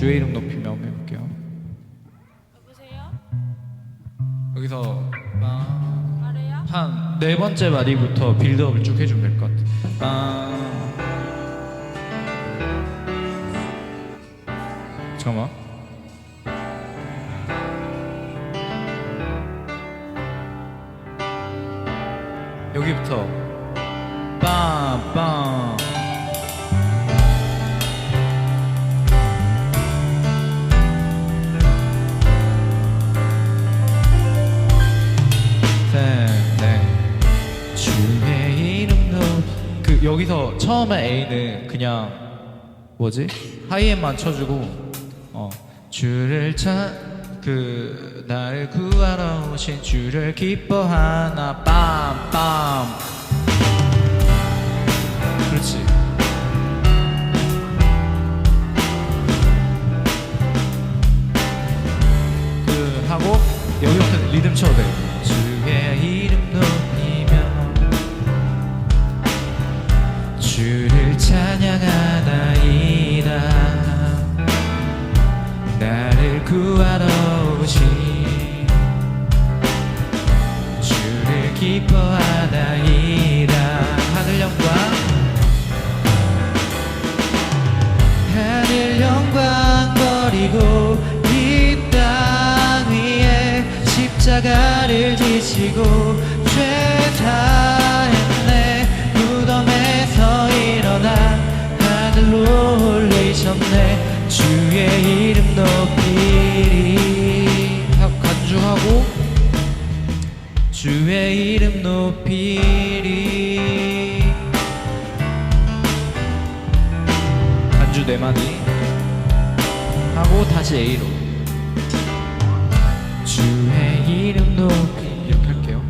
주의 이름 높이며 한번 해볼게요. 여보세요? 여기서 말해요? 한 네 번째 마디부터 빌드업을 쭉 해주면 될 것 같아. 잠깐만. 여기부터 빰빰. 주의 이름도 여기서 처음에 A는 그냥 뭐지? 하이엔만 쳐주고 주를 나를 구하러 오신 주를 기뻐하나 빰빰. 그렇지. 하고 여기부터 리듬 쳐도 돼. 주의 이름 높이며 주를 찬양하나이다. 나를 구하러 오신 주를 기뻐하나이다. 하늘 영광 하늘 영광 버리고 이 땅 위에 십자가를 지시고 죄 사했네. 무덤에서 일어나 하늘로 올리셨네. 주의 이름 높이리 하고 간주하고 주의 이름 높이리. 간주 네 마디 하고 다시 A로 주의 이름 높이 이렇게 할게요.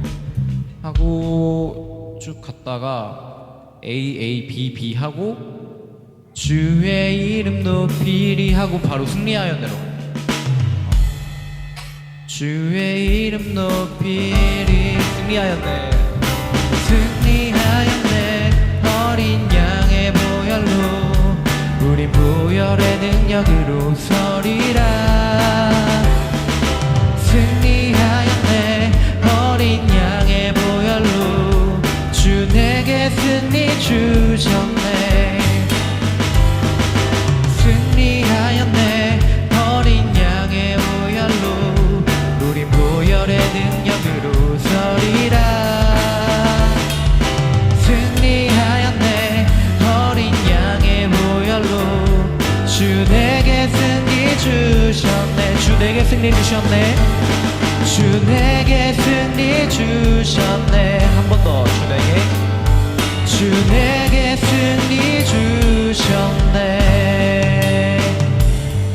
하고 쭉 갔다가 A A B B 하고 주의 이름 높이리 하고 바로 승리하였네로. 주의 이름 높이리. 승리하였네. 승리하였네. 어린 양의 보혈로 우린 보혈의 능력으로 서리라. 승리하였네. 어린 양의 보혈로 주 내게 승리 주셨네. 승리하였네. 어린 양의 보혈로 우린 보혈의 능력으로 서리라. 승리하였네. 어린 양의 보혈로 주 내게 승리 주셨네. 주 내게 승리 주셨네. 주 내게 승리 주셨네. 한 번 더. 주 내게 승리 주셨네.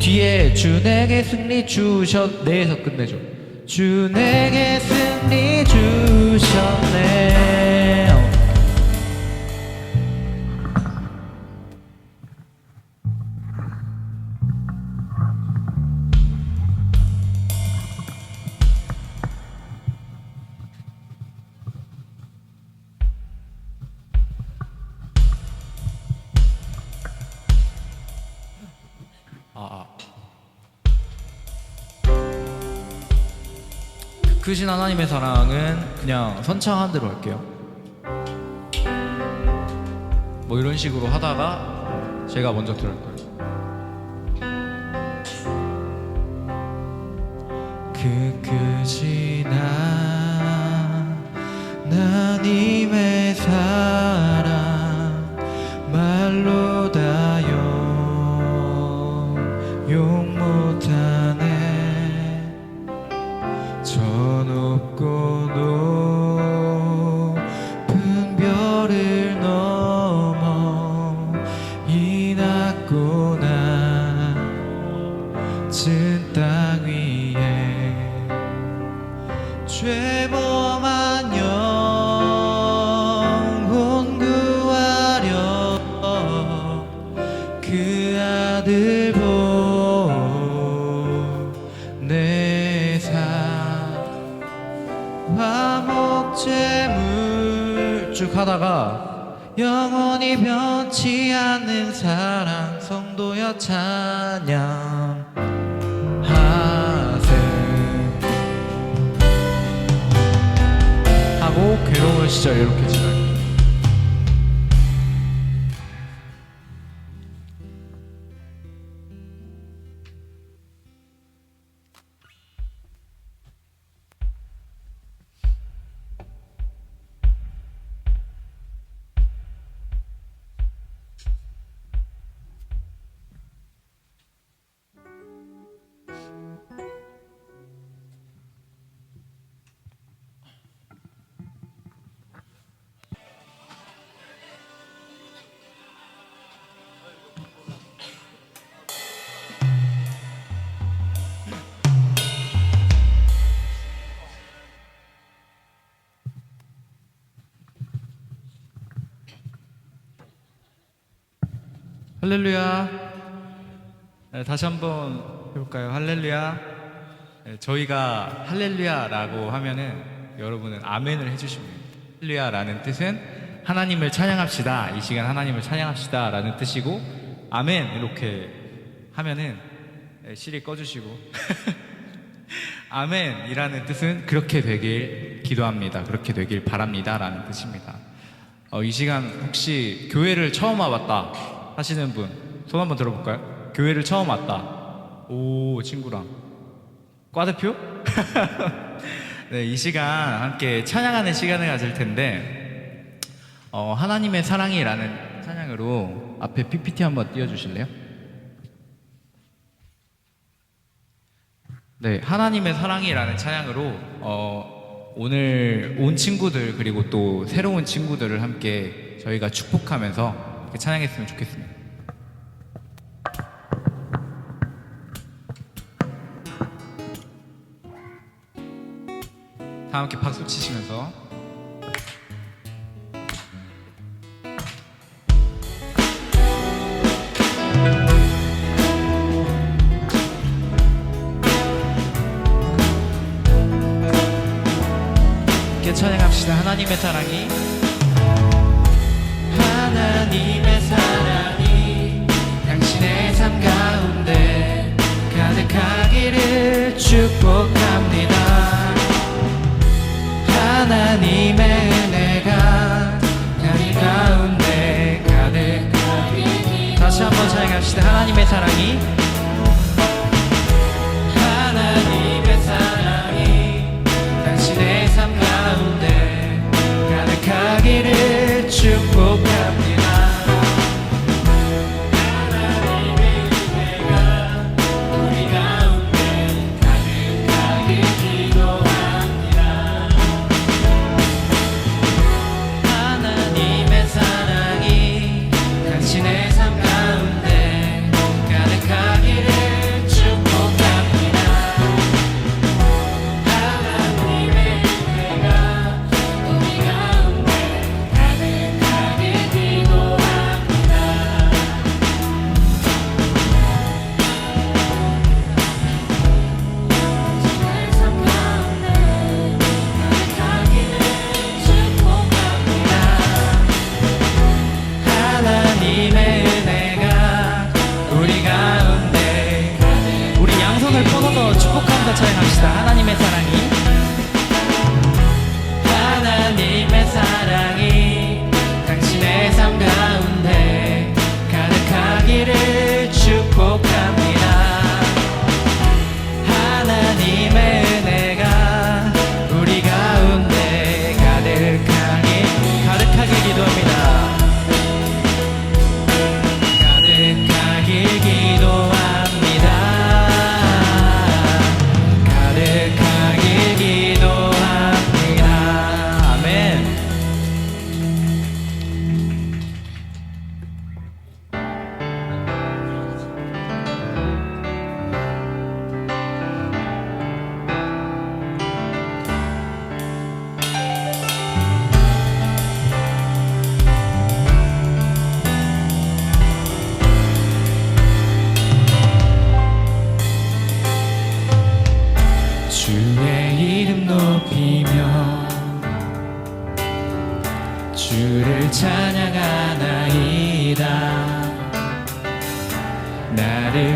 뒤에 주 내게 승리 주셨네에서 끝내줘. 주 내게 승리 주셨네. 크신 하나님의 사랑은 그냥 선창한 대로 할게요. 뭐 이런 식으로 하다가 제가 먼저 들을 거예요. 그 크신 하나님의 사랑 말로 다 용 못하네. 저 높고 높은 별을 넘어 이 낮고 낮은 땅 위에 죄범한 영혼 구하려 그 아들 보내사 화목제물 쭉 하다가 영원히 변치 않는 사랑 성도여 찬양하세. 하고 괴로운 시절 이렇게 지나요. 할렐루야. 네, 다시 한번 해볼까요? 할렐루야. 네, 저희가 할렐루야라고 하면은 여러분은 아멘을 해주시면 돼요. 할렐루야라는 뜻은 하나님을 찬양합시다. 이 시간 하나님을 찬양합시다라는 뜻이고, 아멘 이렇게 하면은 시리 꺼주시고 아멘이라는 뜻은 그렇게 되길 기도합니다. 그렇게 되길 바랍니다라는 뜻입니다. 이 시간 혹시 교회를 처음 와봤다 하시는 분 손 한번 들어볼까요? 교회를 처음 왔다. 오, 친구랑 과대표? 네, 이 시간 함께 찬양하는 시간을 가질 텐데 하나님의 사랑이라는 찬양으로 앞에 PPT 한번 띄워주실래요? 네, 하나님의 사랑이라는 찬양으로 오늘 온 친구들 그리고 또 새로운 친구들을 함께 저희가 축복하면서 이렇게 찬양했으면 좋겠습니다. 다 함께 박수 치시면서 함께 찬양합시다. 하나님의 사랑이, 하나님의 사랑이 당신의 삶 가운데 가득하기를 축복합니다. 하나님의 은혜가 우리 가운데 가득하기를. 다시 한번 찬양합시다. 하나님의 사랑이, 하나님의 사랑이 당신의 삶 가운데 가득하기를 축복합니다. 하나님의 은혜가 우리 가운데 가득하길 기도합니다. 하나님의 사랑이 당신의 삶 가운데 가득하길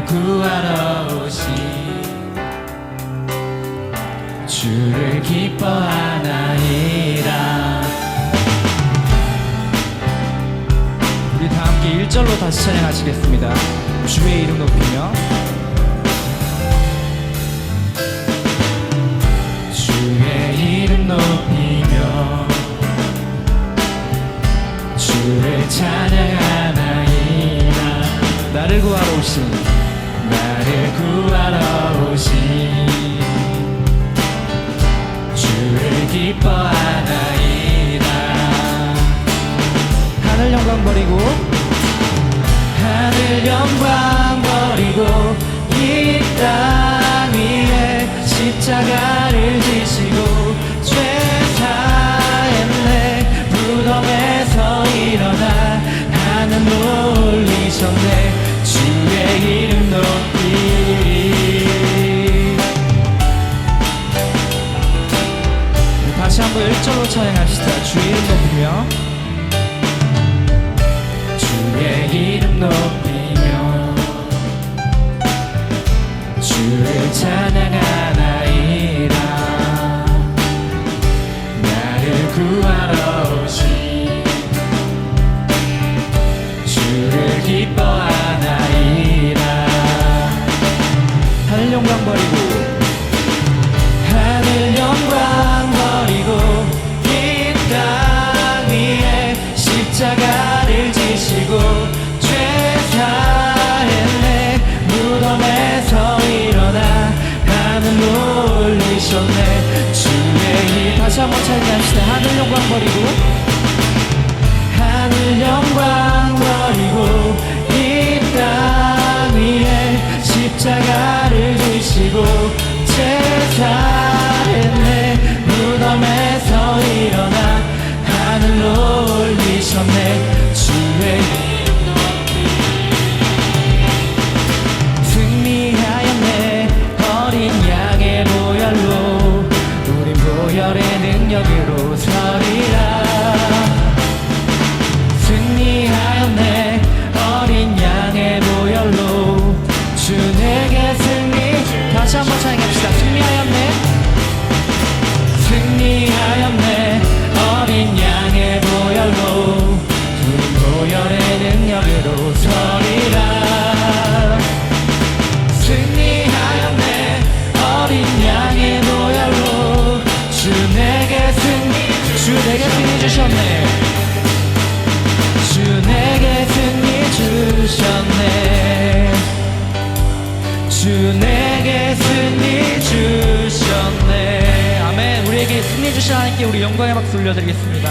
구하러 오신 주를 기뻐하나이다. 우리 다 함께 1절로 다시 찬양하시겠습니다. 주의 이름 높이며 주의 이름 높이며 주를 찬양하나이다. 나를 구하러 오신 주를 기뻐하나이다. 하늘 영광 버리고 이 땅 위에 십자가를 지시고 죄 사했네. 무덤에서 일어나 하늘 놀리셨네. 주의 이름 높이리. 다시 한번 1절로 찬양합시다. 주의 이름 높이며 주의 이름 높이며 주를 찬양하나이다. 나를 구하러 오신 주를 기뻐하나이다. 하늘 영광 버리고 이 땅 위에 십자가를 지시고 죄 사했네. 무덤에서 일어나 하늘 놀리셨네. 주의 이 다시 한번 찬양합시다. 하늘 영광 버리고 이 땅 위에 십자가를 지시고 죄 사했네. 무덤에서 일어나 하늘 놀리셨네. 주의 승리하였네. 어린 양의 보혈로 우린 보혈의 능력으로 서리라. 승리하였네. 어린 양의 보혈로 주 내게 승리. 다시 한번 찬양합시다. 승리하였네. 어린 양의 보혈로 우린 보혈의 능력으로 서리라. 승리하였네. 어린 양의 보혈로 주 내게 승리 주셨네. 주 내게 승리 주셨네. 주 내게 승리 주셨네. 아멘. 우리에게 승리 주신 하나님께 우리 영광의 박수 올려드리겠습니다.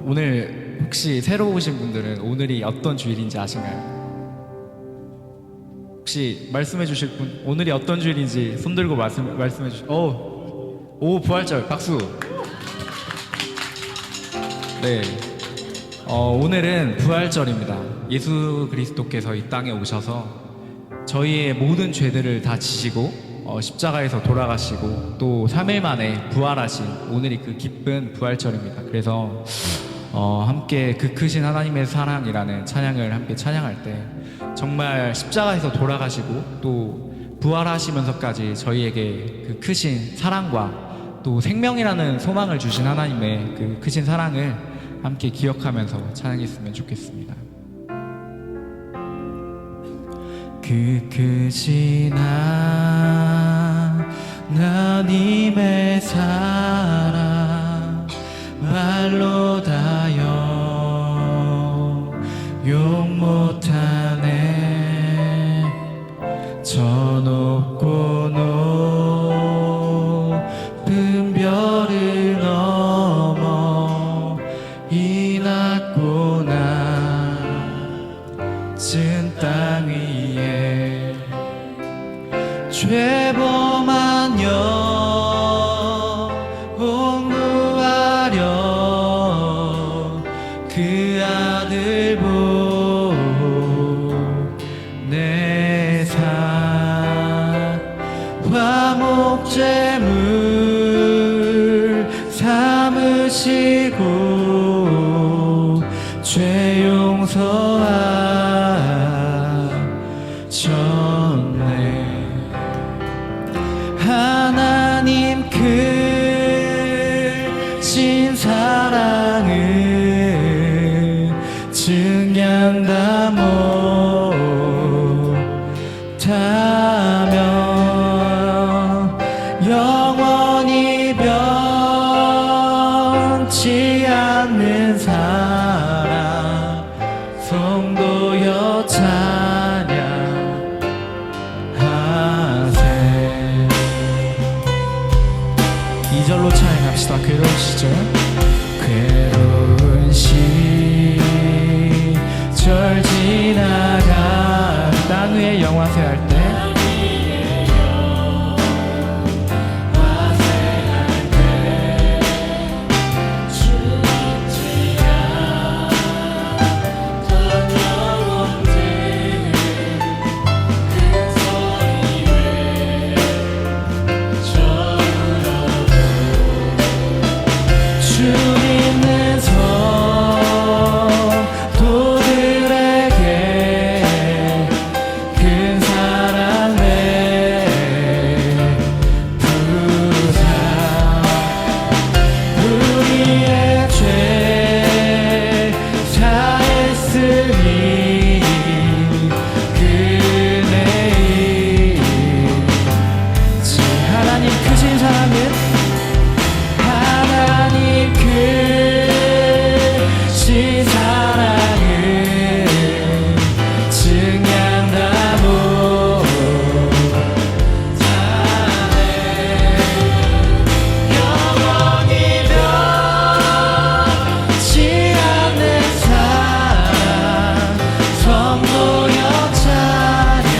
오늘 혹시 새로 오신 분들은 오늘이 어떤 주일인지 아신가요? 혹시 말씀해 주실 분, 오늘이 어떤 주일인지 손 들고 말씀해 주실. 오, 부활절 박수. 네, 오늘은 부활절입니다. 예수 그리스도께서 이 땅에 오셔서 저희의 모든 죄들을 다 지시고 십자가에서 돌아가시고 또 3일 만에 부활하신 오늘이 그 기쁜 부활절입니다. 그래서 함께 그 크신 하나님의 사랑이라는 찬양을 함께 찬양할 때 정말 십자가에서 돌아가시고 또 부활하시면서까지 저희에게 그 크신 사랑과 또 생명이라는 소망을 주신 하나님의 그 크신 사랑을 함께 기억하면서 찬양했으면 좋겠습니다. 그 크신 하나님의 사랑 말로 다여 용 못하네. 저 높고 높은 별을 넘어 이 낮고 낮은 땅 위에 죄범한 영혼 구하려 그 아들 보내사 화목 속죄물 삼으시고 죄 용서하셨네. 하나님 크신 사랑을 증량다 못하며 영원히 변치 않는 사랑 성도여 찬양하세. 2절로 찬양합시다. 괴로운 시절, 괴로운 시절 지나가 땅 위에 영화세 할 때 주 믿는 성도들에게 큰 사랑 베푸사 우리의 죄 사했으니 그네 지 하나님 크신 사랑은 하나님 크신 사랑을 증량다 못하네. 영원히 변치 않는 사랑 성도여 찬양.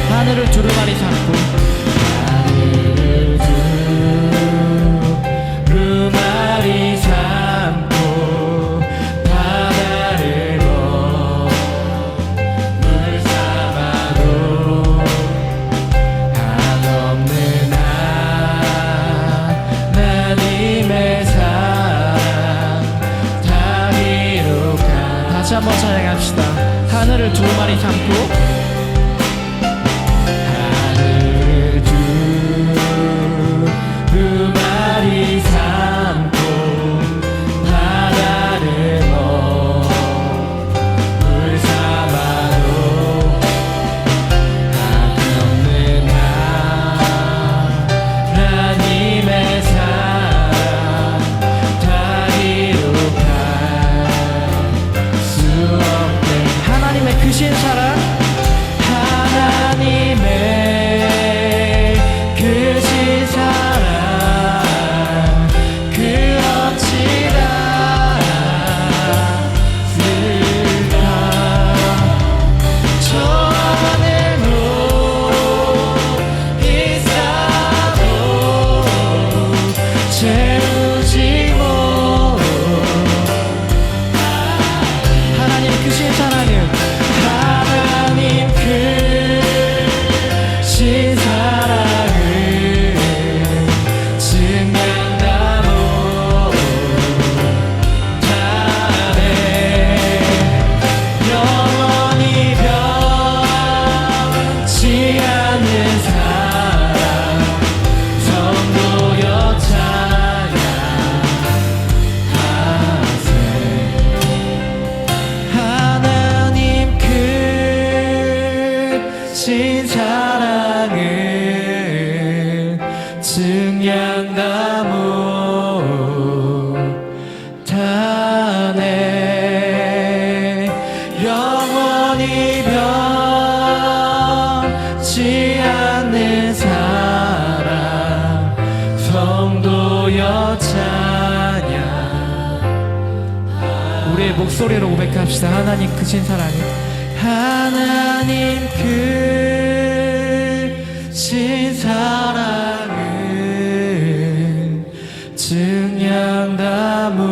하늘을 두루마리 삼고 두루마리 삼고 바다를 물 삼아도 한없는 하나님의 사랑 다 이룩한. 다시 한번 찬양합시다. 하늘을 두루마리 삼고 하늘을 두루마리 삼고 바다를 물 삼아도 한없는 하나님의 사랑 다 이룩할 수 없네. 하나님의 크신 사랑, 하나님의 크신 사랑 그 어찌나 쓸까. 저 하늘로 있어도 채우지 못. 하나님 크신 사랑은 하나님 크신 사랑을 증명다 못하네. 영원히 변치 않는 사랑 성도여 찬양하세. 하나님 크신 사랑을 증량다 못하네. 영원히 변치 않는 사랑 성도여 찬양. 우리의 목소리로 고백합시다. 하나님 크신 사랑을, 하나님 크신 사랑을 증량다 못하네.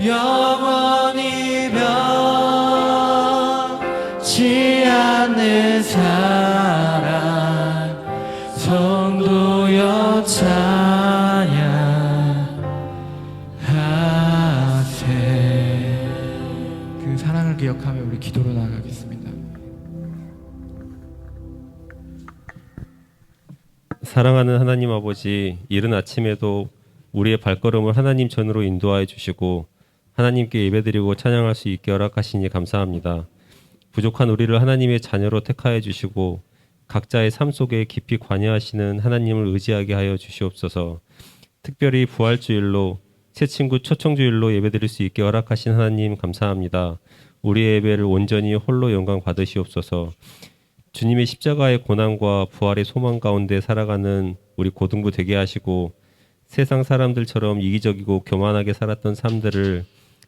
영원히 변 기억하며 우리 기도로 나아가겠습니다. 사랑하는 하나님 아버지, 이른 아침에도 우리의 발걸음을 하나님 전으로 인도하여 주시고 하나님께 예배드리고 찬양할 수 있게 허락하시니 감사합니다. 부족한 우리를 하나님의 자녀로 택하여 주시고 각자의 삶 속에 깊이 관여하시는 하나님을 의지하게 하여 주시옵소서. 특별히 부활주일로 새 친구 초청주일로 예배드릴 수 있게 허락하신 하나님 감사합니다. 우리의 예배를 온전히 홀로 영광 받으시옵소서. 주님의 십자가의 고난과 부활의 소망 가운데 살아가는 우리 고등부 되게 하시고 세상 사람들처럼 이기적이고 교만하게 살았던 삶들을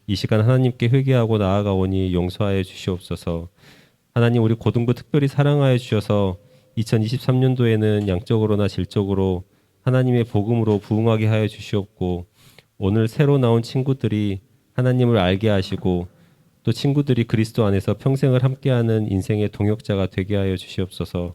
이 시간 하나님께 회개하고 나아가오니 용서하여 주시옵소서. 하나님, 우리 고등부 특별히 사랑하여 주셔서 2023년도에는 양적으로나 질적으로 하나님의 복음으로 부흥하게 하여 주시옵고 오늘 새로 나온 친구들이 하나님을 알게 하시고 또 친구들이 그리스도 안에서 평생을 함께하는 인생의 동역자가 되게 하여 주시옵소서.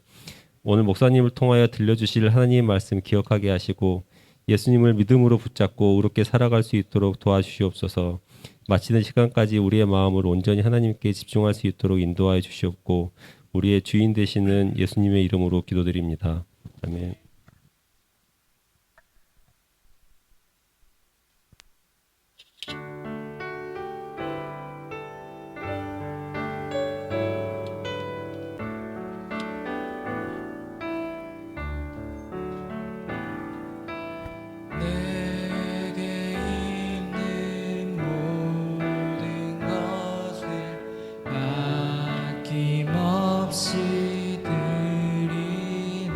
오늘 목사님을 통하여 들려주실 하나님의 말씀 기억하게 하시고 예수님을 믿음으로 붙잡고 의롭게 살아갈 수 있도록 도와주시옵소서. 마치는 시간까지 우리의 마음을 온전히 하나님께 집중할 수 있도록 인도하여 주시옵고 우리의 주인 되시는 예수님의 이름으로 기도드립니다. 아멘. 내게 있는 모든 것을 아낌없이 드리네.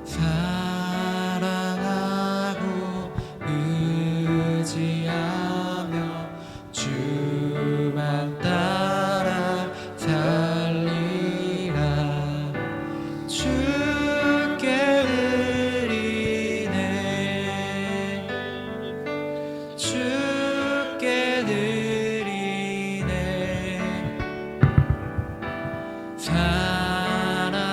사랑하고 의지하며 주만 따라 살리라. 주께 드리네. 주께 드리네. 사랑하는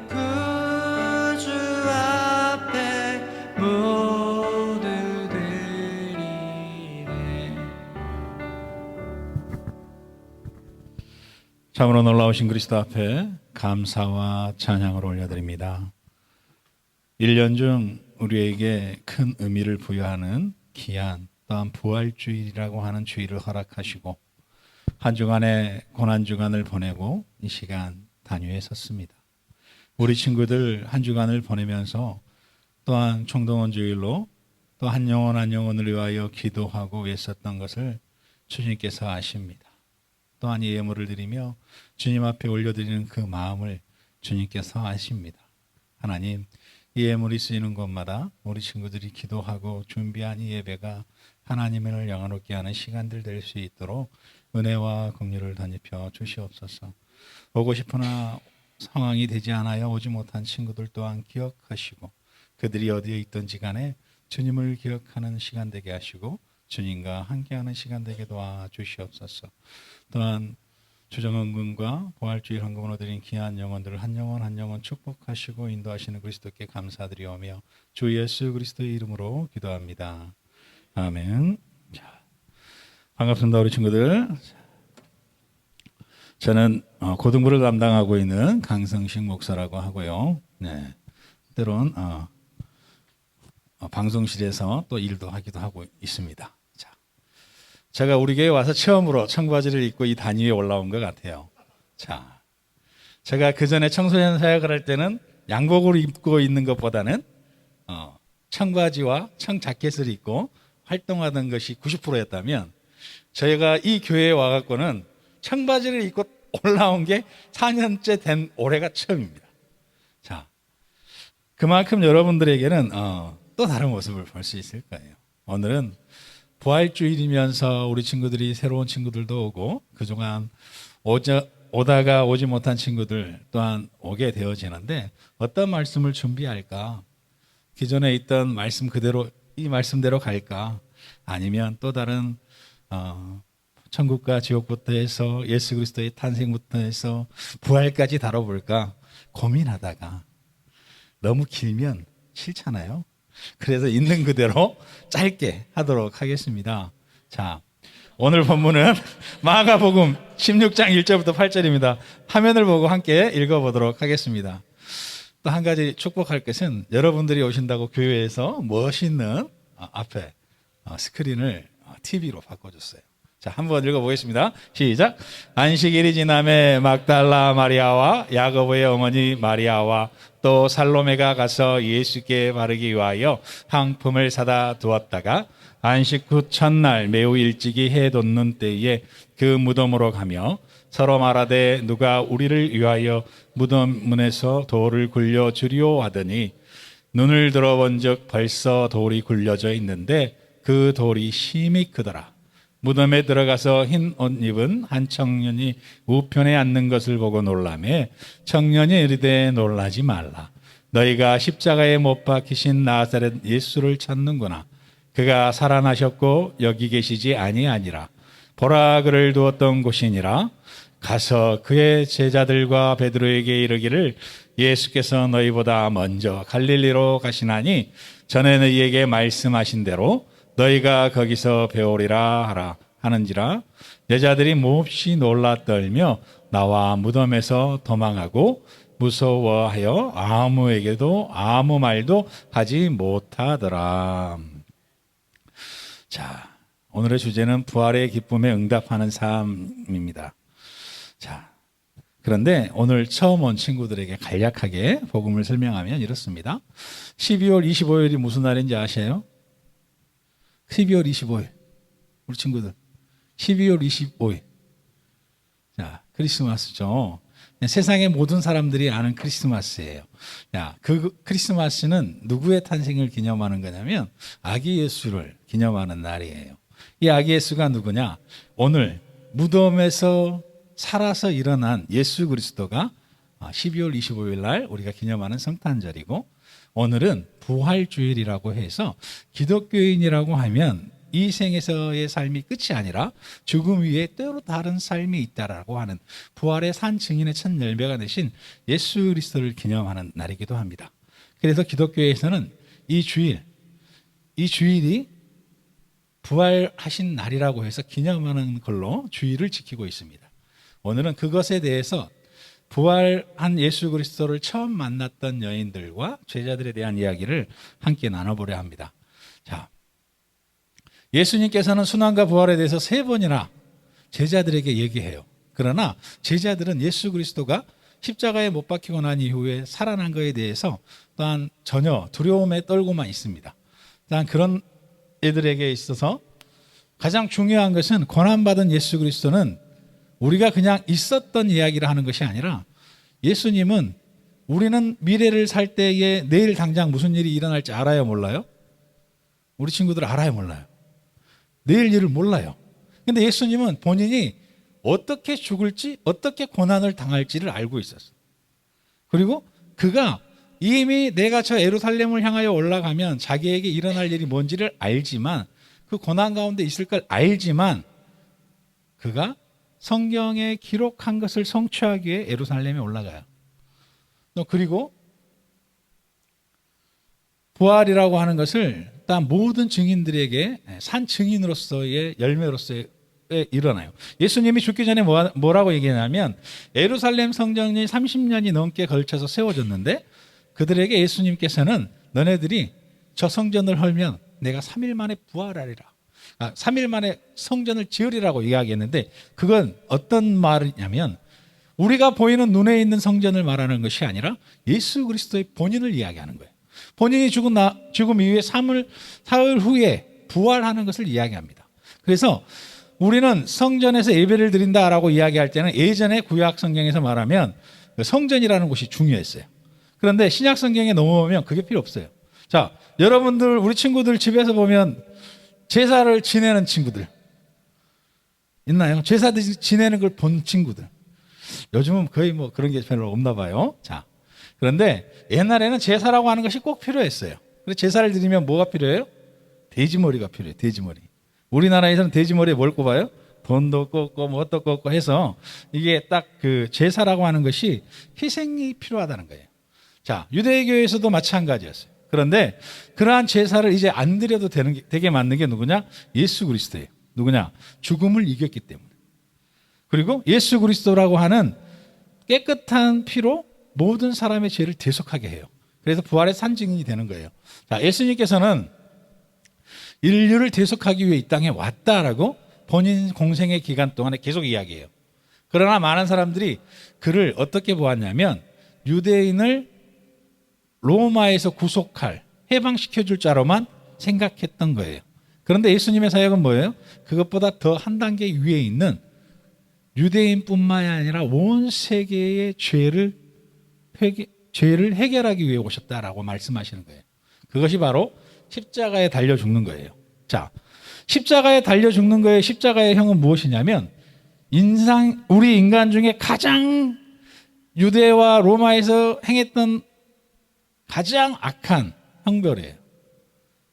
구주 앞에 모두 드리네. 참으로 놀라우신 그리스도 앞에 감사와 찬양을 올려드립니다. 1년 중 우리에게 큰 의미를 부여하는 귀한 또한 부활주일이라고 하는 주일을 허락하시고 한 주간의 고난주간을 보내고 이 시간 단위에 섰습니다. 우리 친구들 한 주간을 보내면서 또한 총동원주일로 또 한 영혼 한 영혼을 위하여 기도하고 애썼던 것을 주님께서 아십니다. 또한 이 예물을 드리며 주님 앞에 올려드리는 그 마음을 주님께서 아십니다. 하나님, 이 예물이 쓰이는 곳마다 우리 친구들이 기도하고 준비한 이 예배가 하나님을 영화롭게 하는 시간들 될 수 있도록 은혜와 긍휼을 덧입혀 주시옵소서. 오고 싶으나 상황이 되지 않아야 오지 못한 친구들 또한 기억하시고 그들이 어디에 있든지 간에 주님을 기억하는 시간 되게 하시고 주님과 함께하는 시간 되게 도와주시옵소서. 또한 주정은 군과 부활주일 헌금으로 드린 귀한 영혼들을 한 영혼 한 영혼 축복하시고 인도하시는 그리스도께 감사드리오며 주 예수 그리스도의 이름으로 기도합니다. 아멘. 자, 반갑습니다, 우리 친구들. 저는 고등부를 담당하고 있는 강성식 목사라고 하고요. 네, 때론 방송실에서 또 일도 하기도 하고 있습니다. 자, 제가 우리 교회 와서 처음으로 청바지를 입고 이 단위에 올라온 것 같아요. 자, 제가 그 전에 청소년 사역을 할 때는 양복을 입고 있는 것보다는 청바지와 청자켓을 입고 활동하던 것이 90%였다면 저희가 이 교회에 와갖고는 청바지를 입고 올라온 게 4년째 된 올해가 처음입니다. 자, 그만큼 여러분들에게는 또 다른 모습을 볼 수 있을 거예요. 오늘은 부활주일이면서 우리 친구들이 새로운 친구들도 오고 그동안 오다가 오지 못한 친구들 또한 오게 되어지는데 어떤 말씀을 준비할까? 기존에 있던 말씀 그대로 이 말씀대로 갈까? 아니면 또 다른 천국과 지옥부터 해서 예수 그리스도의 탄생부터 해서 부활까지 다뤄볼까 고민하다가 너무 길면 싫잖아요. 그래서 있는 그대로 짧게 하도록 하겠습니다. 자, 오늘 본문은 마가복음 16장 1절부터 8절입니다. 화면을 보고 함께 읽어보도록 하겠습니다. 또 한 가지 축복할 것은 여러분들이 오신다고 교회에서 멋있는 앞에 스크린을 TV로 바꿔줬어요. 자, 한번 읽어보겠습니다. 시작. 안식일이 지남에 막달라 마리아와 야고보의 어머니 마리아와 또 살로메가 가서 예수께 바르기 위하여 향품을 사다 두었다가 안식 후 첫날 매우 일찍이 해 돋는 때에 그 무덤으로 가며 서로 말하되 누가 우리를 위하여 무덤 문에서 돌을 굴려주리오 하더니 눈을 들어본 적 벌써 돌이 굴려져 있는데 그 돌이 심히 크더라. 무덤에 들어가서 흰 옷 입은 한 청년이 우편에 앉는 것을 보고 놀라매 청년이 이르되 놀라지 말라. 너희가 십자가에 못 박히신 나사렛 예수를 찾는구나. 그가 살아나셨고 여기 계시지 아니하니라. 보라 그를 두었던 곳이니라. 가서 그의 제자들과 베드로에게 이르기를 예수께서 너희보다 먼저 갈릴리로 가시나니 전에 너희에게 말씀하신 대로 너희가 거기서 배우리라 하라 하는지라. 여자들이 몹시 놀라 떨며 나와 무덤에서 도망하고 무서워하여 아무에게도 아무 말도 하지 못하더라. 자, 오늘의 주제는 부활의 기쁨에 응답하는 삶입니다. 자, 그런데 오늘 처음 온 친구들에게 간략하게 복음을 설명하면 이렇습니다. 12월 25일이 무슨 날인지 아세요? 12월 25일. 우리 친구들. 12월 25일. 자, 크리스마스죠. 세상의 모든 사람들이 아는 크리스마스예요. 야, 그 크리스마스는 누구의 탄생을 기념하는 거냐면 아기 예수를 기념하는 날이에요. 이 아기 예수가 누구냐? 오늘 무덤에서 살아서 일어난 예수 그리스도가 12월 25일 날 우리가 기념하는 성탄절이고, 오늘은 부활주일이라고 해서 기독교인이라고 하면 이 생에서의 삶이 끝이 아니라 죽음 위에 때로 다른 삶이 있다라고 하는 부활의 산 증인의 첫 열매가 되신 예수 그리스도를 기념하는 날이기도 합니다. 그래서 기독교에서는 이 주일이 부활하신 날이라고 해서 기념하는 걸로 주일을 지키고 있습니다. 오늘은 그것에 대해서 부활한 예수 그리스도를 처음 만났던 여인들과 제자들에 대한 이야기를 함께 나눠보려 합니다. 자, 예수님께서는 순환과 부활에 대해서 3번이나 제자들에게 얘기해요. 그러나 제자들은 예수 그리스도가 십자가에 못 박히고 난 이후에 살아난 것에 대해서 또한 전혀 두려움에 떨고만 있습니다. 또한 그런 애들에게 있어서 가장 중요한 것은 고난받은 예수 그리스도는 우리가 그냥 있었던 이야기를 하는 것이 아니라 예수님은 우리는 미래를 살 때에 내일 당장 무슨 일이 일어날지 알아요, 몰라요? 우리 친구들 알아요, 몰라요? 내일 일을 몰라요. 근데 예수님은 본인이 어떻게 죽을지, 어떻게 고난을 당할지를 알고 있었어요. 그리고 그가 이미 내가 저 예루살렘을 향하여 올라가면 자기에게 일어날 일이 뭔지를 알지만, 그 고난 가운데 있을 걸 알지만 그가 성경에 기록한 것을 성취하기 위해 예루살렘에 올라가요. 그리고 부활이라고 하는 것을 일단 모든 증인들에게 산 증인으로서의 열매로서의 일어나요. 예수님이 죽기 전에 뭐라고 얘기하냐면 예루살렘 성전이 30년이 넘게 걸쳐서 세워졌는데 그들에게 예수님께서는 너네들이 저 성전을 헐면 내가 3일 만에 부활하리라. 3일 만에 성전을 지으리라고 이야기했는데 그건 어떤 말이냐면 우리가 보이는 눈에 있는 성전을 말하는 것이 아니라 예수 그리스도의 본인을 이야기하는 거예요. 본인이 죽음 이후에 사흘 후에 부활하는 것을 이야기합니다. 그래서 우리는 성전에서 예배를 드린다라고 이야기할 때는 예전에 구약 성경에서 말하면 성전이라는 곳이 중요했어요. 그런데 신약 성경에 넘어오면 그게 필요 없어요. 자, 여러분들 우리 친구들 집에서 보면 제사를 지내는 친구들 있나요? 제사 지내는 걸 본 친구들. 요즘은 거의 뭐 그런 게 별로 없나 봐요. 자, 그런데 옛날에는 제사라고 하는 것이 꼭 필요했어요. 그래서 제사를 드리면 뭐가 필요해요? 돼지머리가 필요해요. 돼지머리. 우리나라에서는 돼지머리에 뭘 꼽아요? 돈도 꽂고 뭣도 꽂고 해서 이게 딱 그 제사라고 하는 것이 희생이 필요하다는 거예요. 자, 유대교에서도 마찬가지였어요. 그런데 그러한 제사를 이제 안 드려도 되게 만든 게 누구냐? 예수 그리스도예요. 누구냐? 죽음을 이겼기 때문에. 그리고 예수 그리스도라고 하는 깨끗한 피로 모든 사람의 죄를 대속하게 해요. 그래서 부활의 산증인이 되는 거예요. 자, 예수님께서는 인류를 대속하기 위해 이 땅에 왔다라고 본인 공생의 기간 동안에 계속 이야기해요. 그러나 많은 사람들이 그를 어떻게 보았냐면 유대인을 로마에서 구속할, 해방시켜줄 자로만 생각했던 거예요. 그런데 예수님의 사역은 뭐예요? 그것보다 더 한 단계 위에 있는 유대인뿐만이 아니라 온 세계의 죄를 해결하기 위해 오셨다라고 말씀하시는 거예요. 그것이 바로 십자가에 달려 죽는 거예요. 자, 십자가에 달려 죽는 거예요. 십자가의 형은 무엇이냐면 우리 인간 중에 가장 유대와 로마에서 행했던 가장 악한 형벌이에요.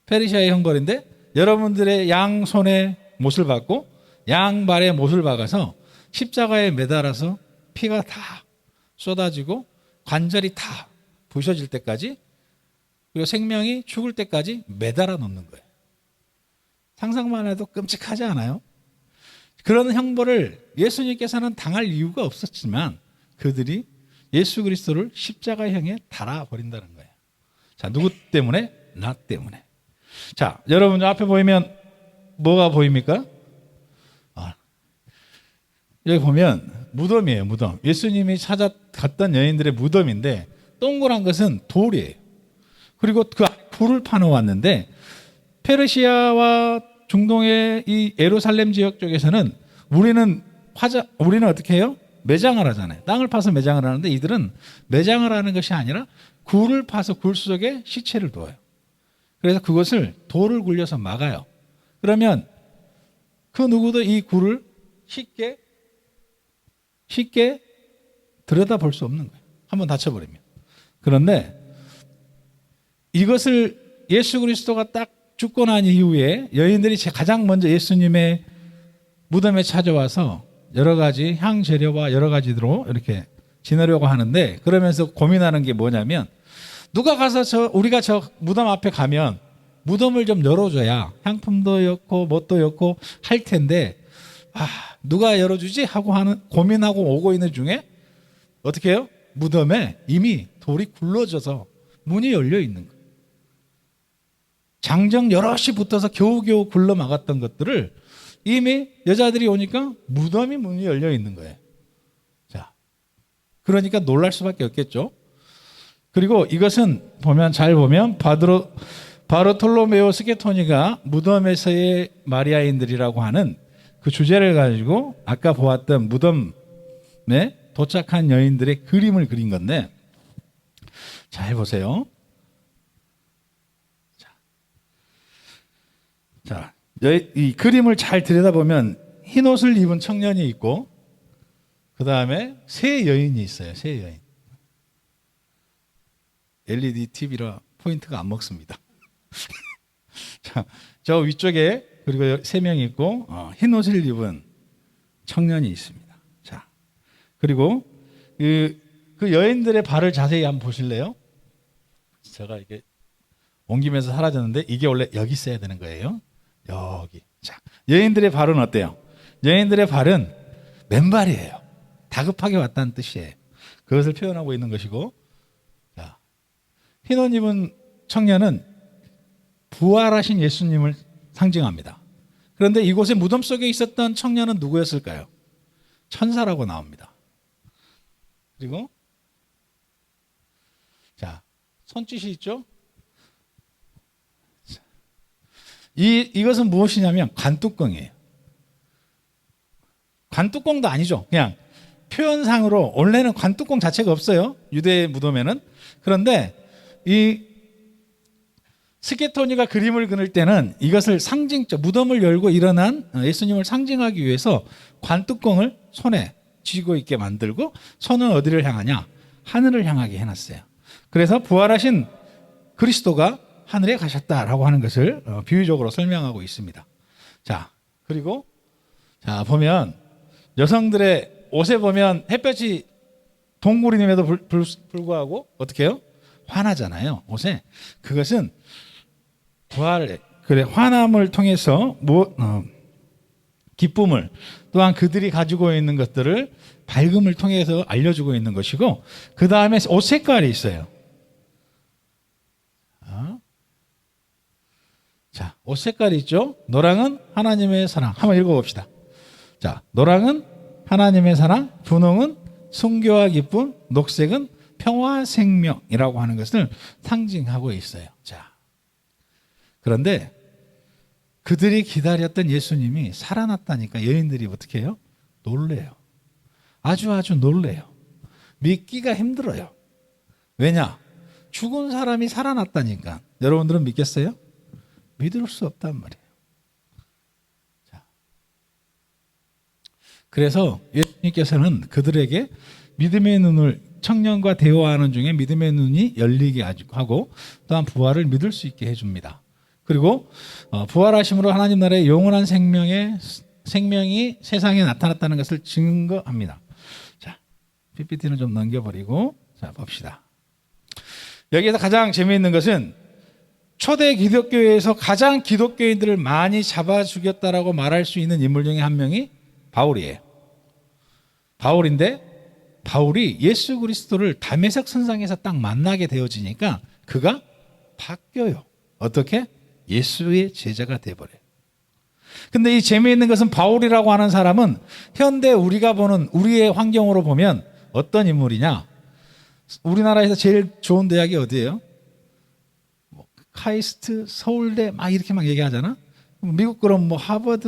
페르시아의 형벌인데 여러분들의 양손에 못을 박고 양발에 못을 박아서 십자가에 매달아서 피가 다 쏟아지고 관절이 다 부셔질 때까지 그리고 생명이 죽을 때까지 매달아 놓는 거예요. 상상만 해도 끔찍하지 않아요? 그런 형벌을 예수님께서는 당할 이유가 없었지만 그들이 예수 그리스도를 십자가형에 달아버린다는 거예요. 자, 누구 때문에? 나 때문에. 자, 여러분 앞에 보이면 뭐가 보입니까? 여기 보면 무덤이에요. 무덤. 예수님이 찾아갔던 여인들의 무덤인데 동그란 것은 돌이에요. 그리고 그 돌을 파놓았는데 페르시아와 중동의 이 예루살렘 지역 쪽에서는 우리는 어떻게 해요? 매장을 하잖아요. 땅을 파서 매장을 하는데 이들은 매장을 하는 것이 아니라 굴을 파서 굴 속에 시체를 둬요. 그래서 그것을 돌을 굴려서 막아요. 그러면 그 누구도 이 굴을 쉽게 들여다볼 수 없는 거예요. 한번 다쳐버리면. 그런데 이것을 예수 그리스도가 딱 죽고 난 이후에 여인들이 가장 먼저 예수님의 무덤에 찾아와서 여러 가지 향 재료와 여러 가지로 이렇게 지내려고 하는데 그러면서 고민하는 게 뭐냐면 누가 가서 우리가 저 무덤 앞에 가면 무덤을 좀 열어줘야 향품도 였고 뭣도 였고 할 텐데 누가 열어주지 하고 고민하고 오고 있는 중에 어떻게 해요? 무덤에 이미 돌이 굴러져서 문이 열려 있는 거예요. 장정 여럿이 붙어서 겨우겨우 굴러 막았던 것들을 이미 여자들이 오니까 무덤이 문이 열려 있는 거예요. 자, 그러니까 놀랄 수밖에 없겠죠. 그리고 이것은 잘 보면 바르톨로메오 스게토니가 무덤에서의 마리아인들이라고 하는 그 주제를 가지고 아까 보았던 무덤에 도착한 여인들의 그림을 그린 건데 잘 보세요. 자, 이 그림을 잘 들여다보면 흰 옷을 입은 청년이 있고 그 다음에 세 여인이 있어요. 세 여인. LED TV라 포인트가 안 먹습니다. 자, 저 위쪽에 그리고 세 명이 있고 흰 옷을 입은 청년이 있습니다. 자, 그리고 그 여인들의 발을 자세히 한번 보실래요? 제가 이게 옮기면서 사라졌는데 이게 원래 여기 있어야 되는 거예요. 여기. 자, 여인들의 발은 어때요? 여인들의 발은 맨발이에요. 다급하게 왔다는 뜻이에요. 그것을 표현하고 있는 것이고, 자, 흰 옷 입은 청년은 부활하신 예수님을 상징합니다. 그런데 이곳에 무덤 속에 있었던 청년은 누구였을까요? 천사라고 나옵니다. 그리고 자, 손짓이 있죠? 이것은 무엇이냐면 관뚜껑이에요. 관뚜껑도 아니죠. 그냥 표현상으로 원래는 관뚜껑 자체가 없어요. 유대 무덤에는. 그런데 이 스게토니가 그림을 그릴 때는 이것을 상징적 무덤을 열고 일어난 예수님을 상징하기 위해서 관뚜껑을 손에 쥐고 있게 만들고 손은 어디를 향하냐? 하늘을 향하게 해놨어요. 그래서 부활하신 그리스도가 하늘에 가셨다라고 하는 것을 비유적으로 설명하고 있습니다. 자, 그리고 자 보면 여성들의 옷에 보면 햇볕이 동굴임에도 불구하고 어떻게 해요? 환하잖아요. 옷에. 그것은 부활, 그래, 환함을 통해서 기쁨을 또한 그들이 가지고 있는 것들을 밝음을 통해서 알려주고 있는 것이고 그 다음에 옷 색깔이 있어요. 자, 옷 색깔이 있죠. 노랑은 하나님의 사랑. 한번 읽어봅시다. 자, 노랑은 하나님의 사랑, 분홍은 순교와 기쁨, 녹색은 평화 생명이라고 하는 것을 상징하고 있어요. 자, 그런데 그들이 기다렸던 예수님이 살아났다니까 여인들이 어떻게 해요? 놀래요. 아주 놀래요. 믿기가 힘들어요. 왜냐? 죽은 사람이 살아났다니까. 여러분들은 믿겠어요? 믿을 수 없단 말이에요. 자, 그래서 예수님께서는 그들에게 믿음의 눈을 청년과 대화하는 중에 믿음의 눈이 열리게 하고 또한 부활을 믿을 수 있게 해줍니다. 그리고 부활하심으로 하나님 나라의 영원한 생명이 세상에 나타났다는 것을 증거합니다. 자, PPT는 좀 넘겨버리고 자 봅시다. 여기에서 가장 재미있는 것은 초대 기독교에서 가장 기독교인들을 많이 잡아 죽였다라고 말할 수 있는 인물 중에 한 명이 바울이에요. 바울인데 바울이 예수 그리스도를 다메섹 선상에서 딱 만나게 되어지니까 그가 바뀌어요. 어떻게? 예수의 제자가 돼버려요. 근데 이 재미있는 것은 바울이라고 하는 사람은 현대 우리가 보는 우리의 환경으로 보면 어떤 인물이냐? 우리나라에서 제일 좋은 대학이 어디예요? 카이스트, 서울대 막 이렇게 막 얘기하잖아. 미국 그러면 하버드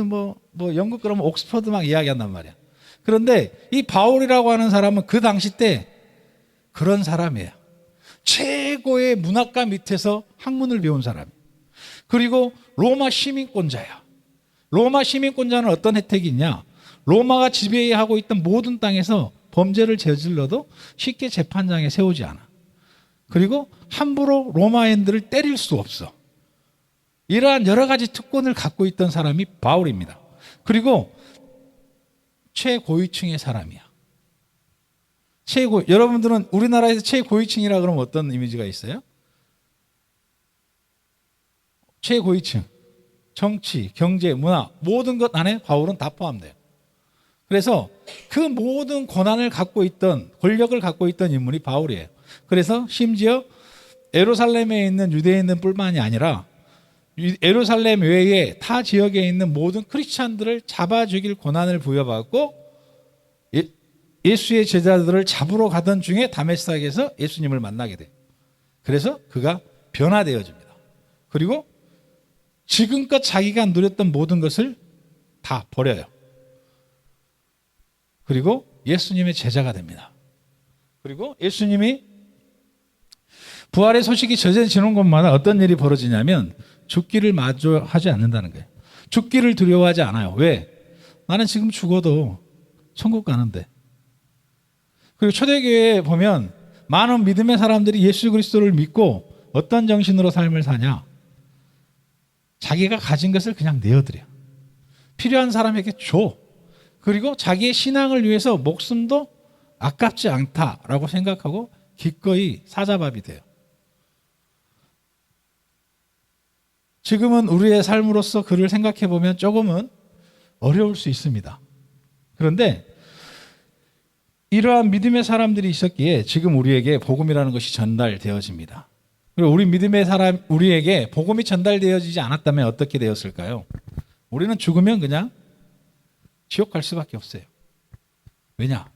영국 그러면 옥스퍼드 막 이야기한단 말이야. 그런데 이 바울이라고 하는 사람은 그 당시 때 그런 사람이에요. 최고의 문학가 밑에서 학문을 배운 사람이에요. 그리고 로마 시민권자야. 로마 시민권자는 어떤 혜택이 있냐? 로마가 지배하고 있던 모든 땅에서 범죄를 저질러도 쉽게 재판장에 세우지 않아. 그리고 함부로 로마인들을 때릴 수 없어. 이러한 여러 가지 특권을 갖고 있던 사람이 바울입니다. 그리고 최고위층의 사람이야. 여러분들은 우리나라에서 최고위층이라 그러면 어떤 이미지가 있어요? 최고위층, 정치, 경제, 문화 모든 것 안에 바울은 다 포함돼요. 그래서 그 모든 권한을 갖고 있던 권력을 갖고 있던 인물이 바울이에요. 그래서 심지어 예루살렘에 있는 유대인들뿐만이 아니라 예루살렘 외에 타 지역에 있는 모든 크리스찬들을 잡아 죽일 권한을 부여받고 예수의 제자들을 잡으러 가던 중에 다메섹에서 예수님을 만나게 돼요. 그래서 그가 변화되어집니다. 그리고 지금껏 자기가 누렸던 모든 것을 다 버려요. 그리고 예수님의 제자가 됩니다. 그리고 예수님이 부활의 소식이 전해지는 곳마다 어떤 일이 벌어지냐면 죽기를 마주하지 않는다는 거예요. 죽기를 두려워하지 않아요. 왜? 나는 지금 죽어도 천국 가는데. 그리고 초대교회에 보면 많은 믿음의 사람들이 예수 그리스도를 믿고 어떤 정신으로 삶을 사냐? 자기가 가진 것을 그냥 내어드려. 필요한 사람에게 줘. 그리고 자기의 신앙을 위해서 목숨도 아깝지 않다라고 생각하고 기꺼이 사자밥이 돼요. 지금은 우리의 삶으로서 그를 생각해 보면 조금은 어려울 수 있습니다. 그런데 이러한 믿음의 사람들이 있었기에 지금 우리에게 복음이라는 것이 전달되어집니다. 그리고 우리 믿음의 사람, 우리에게 복음이 전달되어지지 않았다면 어떻게 되었을까요? 우리는 죽으면 그냥 지옥 갈 수밖에 없어요. 왜냐?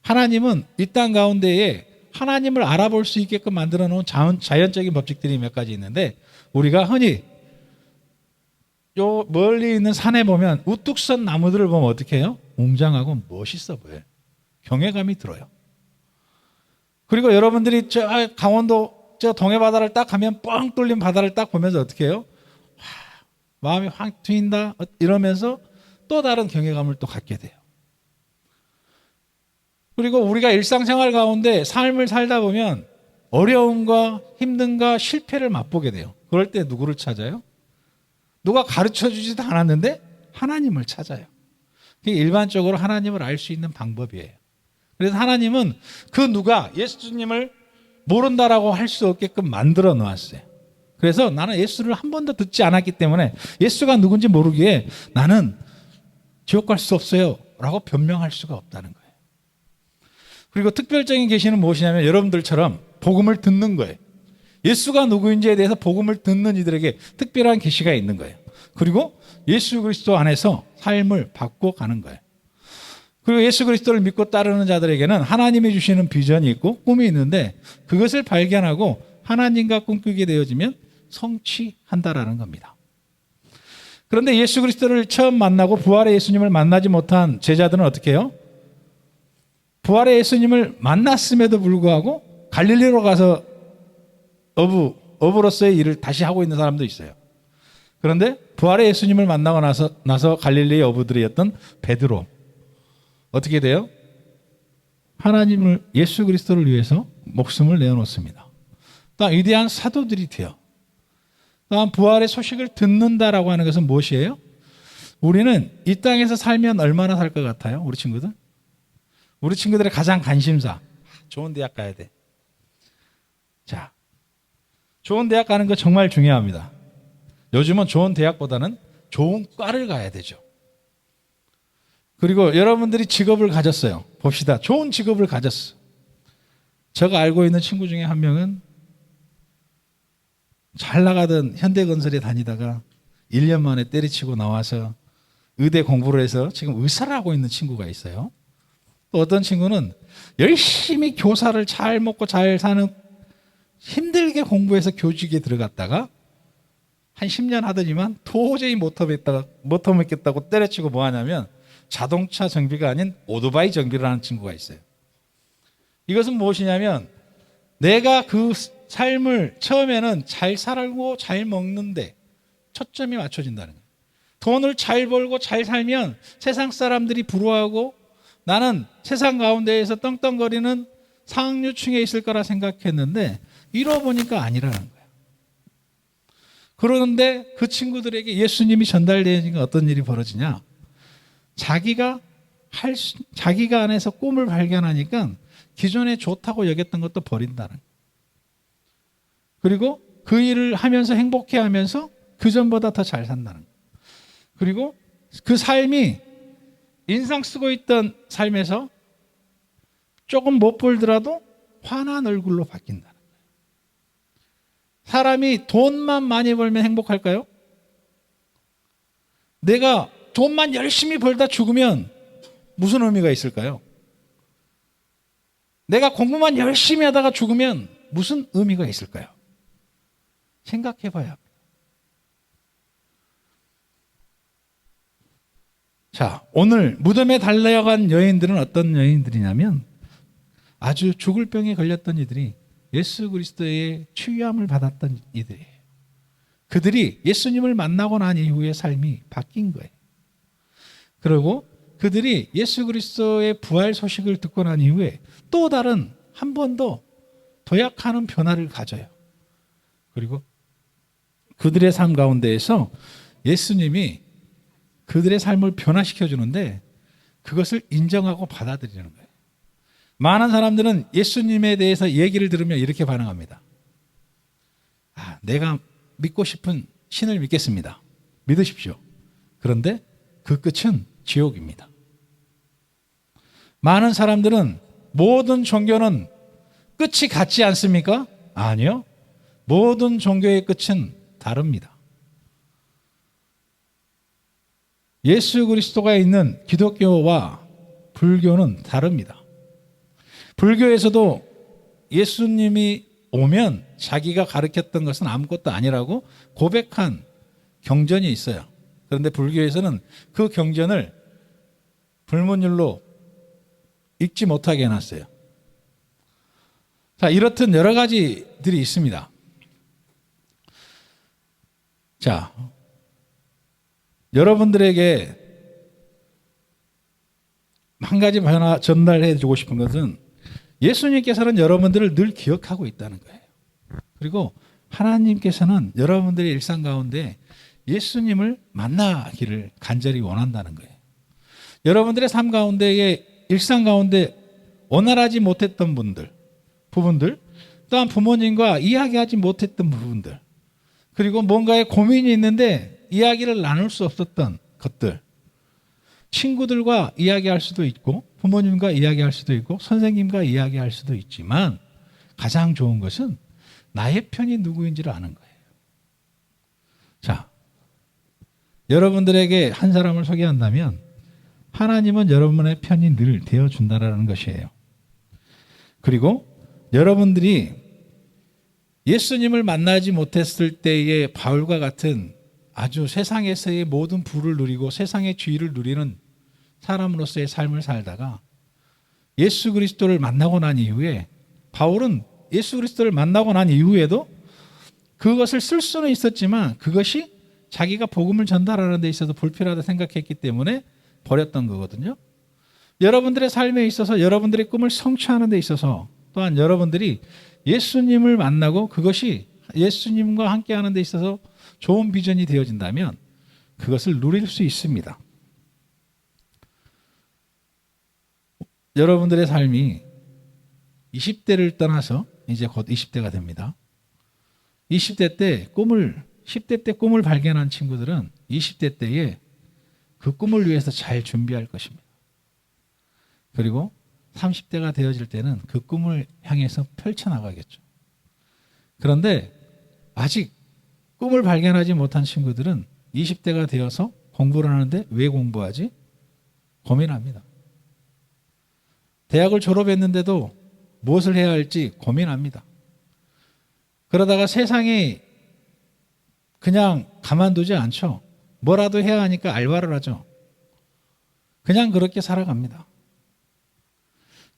하나님은 이 땅 가운데에 하나님을 알아볼 수 있게끔 만들어 놓은 자연적인 법칙들이 몇 가지 있는데 우리가 흔히 요 멀리 있는 산에 보면 우뚝 선 나무들을 보면 어떻게 해요? 웅장하고 멋있어 보여요. 경외감이 들어요. 그리고 여러분들이 저 강원도 저 동해바다를 딱 가면 뻥 뚫린 바다를 딱 보면서 어떻게 해요? 마음이 확 트인다 이러면서 또 다른 경외감을 또 갖게 돼요. 그리고 우리가 일상생활 가운데 삶을 살다 보면 어려움과 힘듦과 실패를 맛보게 돼요. 그럴 때 누구를 찾아요? 누가 가르쳐주지도 않았는데 하나님을 찾아요. 그게 일반적으로 하나님을 알 수 있는 방법이에요. 그래서 하나님은 그 누가 예수님을 모른다라고 할 수 없게끔 만들어 놓았어요. 그래서 나는 예수를 한 번도 듣지 않았기 때문에 예수가 누군지 모르기에 나는 지옥 갈 수 없어요 라고 변명할 수가 없다는 거예요. 그리고 특별적인 계시는 무엇이냐면 여러분들처럼 복음을 듣는 거예요. 예수가 누구인지에 대해서 복음을 듣는 이들에게 특별한 계시가 있는 거예요. 그리고 예수 그리스도 안에서 삶을 바꿔가는 거예요. 그리고 예수 그리스도를 믿고 따르는 자들에게는 하나님이 주시는 비전이 있고 꿈이 있는데 그것을 발견하고 하나님과 꿈꾸게 되어지면 성취한다라는 겁니다. 그런데 예수 그리스도를 처음 만나고 부활의 예수님을 만나지 못한 제자들은 어떻게 해요? 부활의 예수님을 만났음에도 불구하고 갈릴리로 가서 어부로서의 일을 다시 하고 있는 사람도 있어요. 그런데 부활의 예수님을 만나고 나서 갈릴리의 어부들이었던 베드로 어떻게 돼요? 하나님을 예수 그리스도를 위해서 목숨을 내어놓습니다. 또 위대한 사도들이 돼요. 또한 부활의 소식을 듣는다라고 하는 것은 무엇이에요? 우리는 이 땅에서 살면 얼마나 살 것 같아요? 우리 친구들? 우리 친구들의 가장 관심사 좋은 대학 가야 돼. 자, 좋은 대학 가는 거 정말 중요합니다. 요즘은 좋은 대학보다는 좋은 과를 가야 되죠. 그리고 여러분들이 직업을 가졌어요. 봅시다. 좋은 직업을 가졌어. 제가 알고 있는 친구 중에 한 명은 잘 나가던 현대건설에 다니다가 1년 만에 때려치고 나와서 의대 공부를 해서 지금 의사를 하고 있는 친구가 있어요. 또 어떤 친구는 열심히 교사를 잘 먹고 잘 사는 힘들게 공부해서 교직에 들어갔다가 한 10년 하더니만 도저히 못하겠다고 때려치고 뭐 하냐면 자동차 정비가 아닌 오토바이 정비를 하는 친구가 있어요. 이것은 무엇이냐면 내가 그 삶을 처음에는 잘 살고 잘 먹는데 초점이 맞춰진다는 거예요. 돈을 잘 벌고 잘 살면 세상 사람들이 부러워하고 나는 세상 가운데에서 떵떵거리는 상류층에 있을 거라 생각했는데 잃어보니까 아니라는 거예요. 그러는데 그 친구들에게 예수님이 전달되니까 어떤 일이 벌어지냐? 자기가 안에서 꿈을 발견하니까 기존에 좋다고 여겼던 것도 버린다는 거예요. 그리고 그 일을 하면서 행복해하면서 그 전보다 더 잘 산다는 거예요. 그리고 그 삶이 인상 쓰고 있던 삶에서 조금 못 벌더라도 환한 얼굴로 바뀐다는 거예요. 사람이 돈만 많이 벌면 행복할까요? 내가 돈만 열심히 벌다 죽으면 무슨 의미가 있을까요? 내가 공부만 열심히 하다가 죽으면 무슨 의미가 있을까요? 생각해 봐야 합니다. 자, 오늘 무덤에 달려간 여인들은 어떤 여인들이냐면 아주 죽을 병에 걸렸던 이들이 예수 그리스도의 치유함을 받았던 이들이에요. 그들이 예수님을 만나고 난 이후에 삶이 바뀐 거예요. 그리고 그들이 예수 그리스도의 부활 소식을 듣고 난 이후에 또 다른 한 번 더 도약하는 변화를 가져요. 그리고 그들의 삶 가운데에서 예수님이 그들의 삶을 변화시켜 주는데 그것을 인정하고 받아들이는 거예요. 많은 사람들은 예수님에 대해서 얘기를 들으면 이렇게 반응합니다. 내가 믿고 싶은 신을 믿겠습니다. 믿으십시오. 그런데 그 끝은 지옥입니다. 많은 사람들은 모든 종교는 끝이 같지 않습니까? 아니요. 모든 종교의 끝은 다릅니다. 예수 그리스도가 있는 기독교와 불교는 다릅니다. 불교에서도 예수님이 오면 자기가 가르쳤던 것은 아무것도 아니라고 고백한 경전이 있어요. 그런데 불교에서는 그 경전을 불문율로 읽지 못하게 해놨어요. 자, 이렇듯 여러 가지들이 있습니다. 자, 여러분들에게 한 가지 변화 전달해 주고 싶은 것은 예수님께서는 여러분들을 늘 기억하고 있다는 거예요. 그리고 하나님께서는 여러분들의 일상 가운데 예수님을 만나기를 간절히 원한다는 거예요. 여러분들의 삶 가운데에 일상 가운데 원활하지 못했던 부분들, 또한 부모님과 이야기하지 못했던 부분들, 그리고 뭔가에 고민이 있는데 이야기를 나눌 수 없었던 것들, 친구들과 이야기할 수도 있고 부모님과 이야기할 수도 있고 선생님과 이야기할 수도 있지만 가장 좋은 것은 나의 편이 누구인지를 아는 거예요. 자, 여러분들에게 한 사람을 소개한다면 하나님은 여러분의 편이 늘 되어준다라는 것이에요. 그리고 여러분들이 예수님을 만나지 못했을 때의 바울과 같은 아주 세상에서의 모든 부를 누리고 세상의 주의를 누리는 사람으로서의 삶을 살다가 예수 그리스도를 만나고 난 이후에 바울은 예수 그리스도를 만나고 난 이후에도 그것을 쓸 수는 있었지만 그것이 자기가 복음을 전달하는 데 있어서 불필요하다 생각했기 때문에 버렸던 거거든요. 여러분들의 삶에 있어서 여러분들의 꿈을 성취하는 데 있어서 또한 여러분들이 예수님을 만나고 그것이 예수님과 함께하는 데 있어서 좋은 비전이 되어진다면 그것을 누릴 수 있습니다. 여러분들의 삶이 20대를 떠나서 이제 곧 20대가 됩니다. 20대 때 10대 때 꿈을 발견한 친구들은 20대 때에 그 꿈을 위해서 잘 준비할 것입니다. 그리고 30대가 되어질 때는 그 꿈을 향해서 펼쳐나가겠죠. 그런데 아직 꿈을 발견하지 못한 친구들은 20대가 되어서 공부를 하는데 왜 공부하지? 고민합니다. 대학을 졸업했는데도 무엇을 해야 할지 고민합니다. 그러다가 세상에 그냥 가만두지 않죠. 뭐라도 해야 하니까 알바를 하죠. 그냥 그렇게 살아갑니다.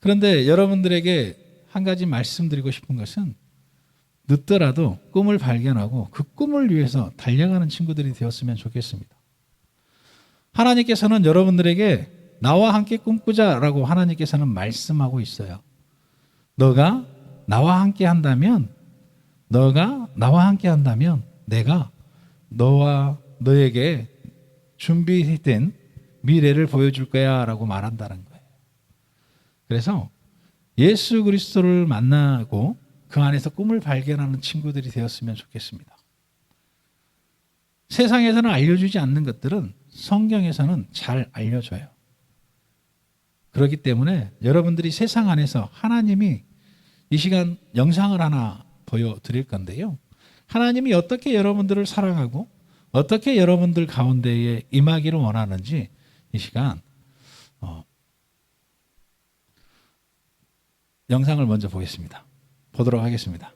그런데 여러분들에게 한 가지 말씀드리고 싶은 것은 늦더라도 꿈을 발견하고 그 꿈을 위해서 달려가는 친구들이 되었으면 좋겠습니다. 하나님께서는 여러분들에게 나와 함께 꿈꾸자라고 하나님께서는 말씀하고 있어요. 너가 나와 함께 한다면 내가 너와 너에게 준비된 미래를 보여줄 거야 라고 말한다는 거예요. 그래서 예수 그리스도를 만나고 그 안에서 꿈을 발견하는 친구들이 되었으면 좋겠습니다. 세상에서는 알려주지 않는 것들은 성경에서는 잘 알려줘요. 그렇기 때문에 여러분들이 세상 안에서 하나님이 이 시간 영상을 하나 보여드릴 건데요. 하나님이 어떻게 여러분들을 사랑하고 어떻게 여러분들 가운데에 임하기를 원하는지 이 시간 영상을 먼저 보겠습니다. 보도록 하겠습니다.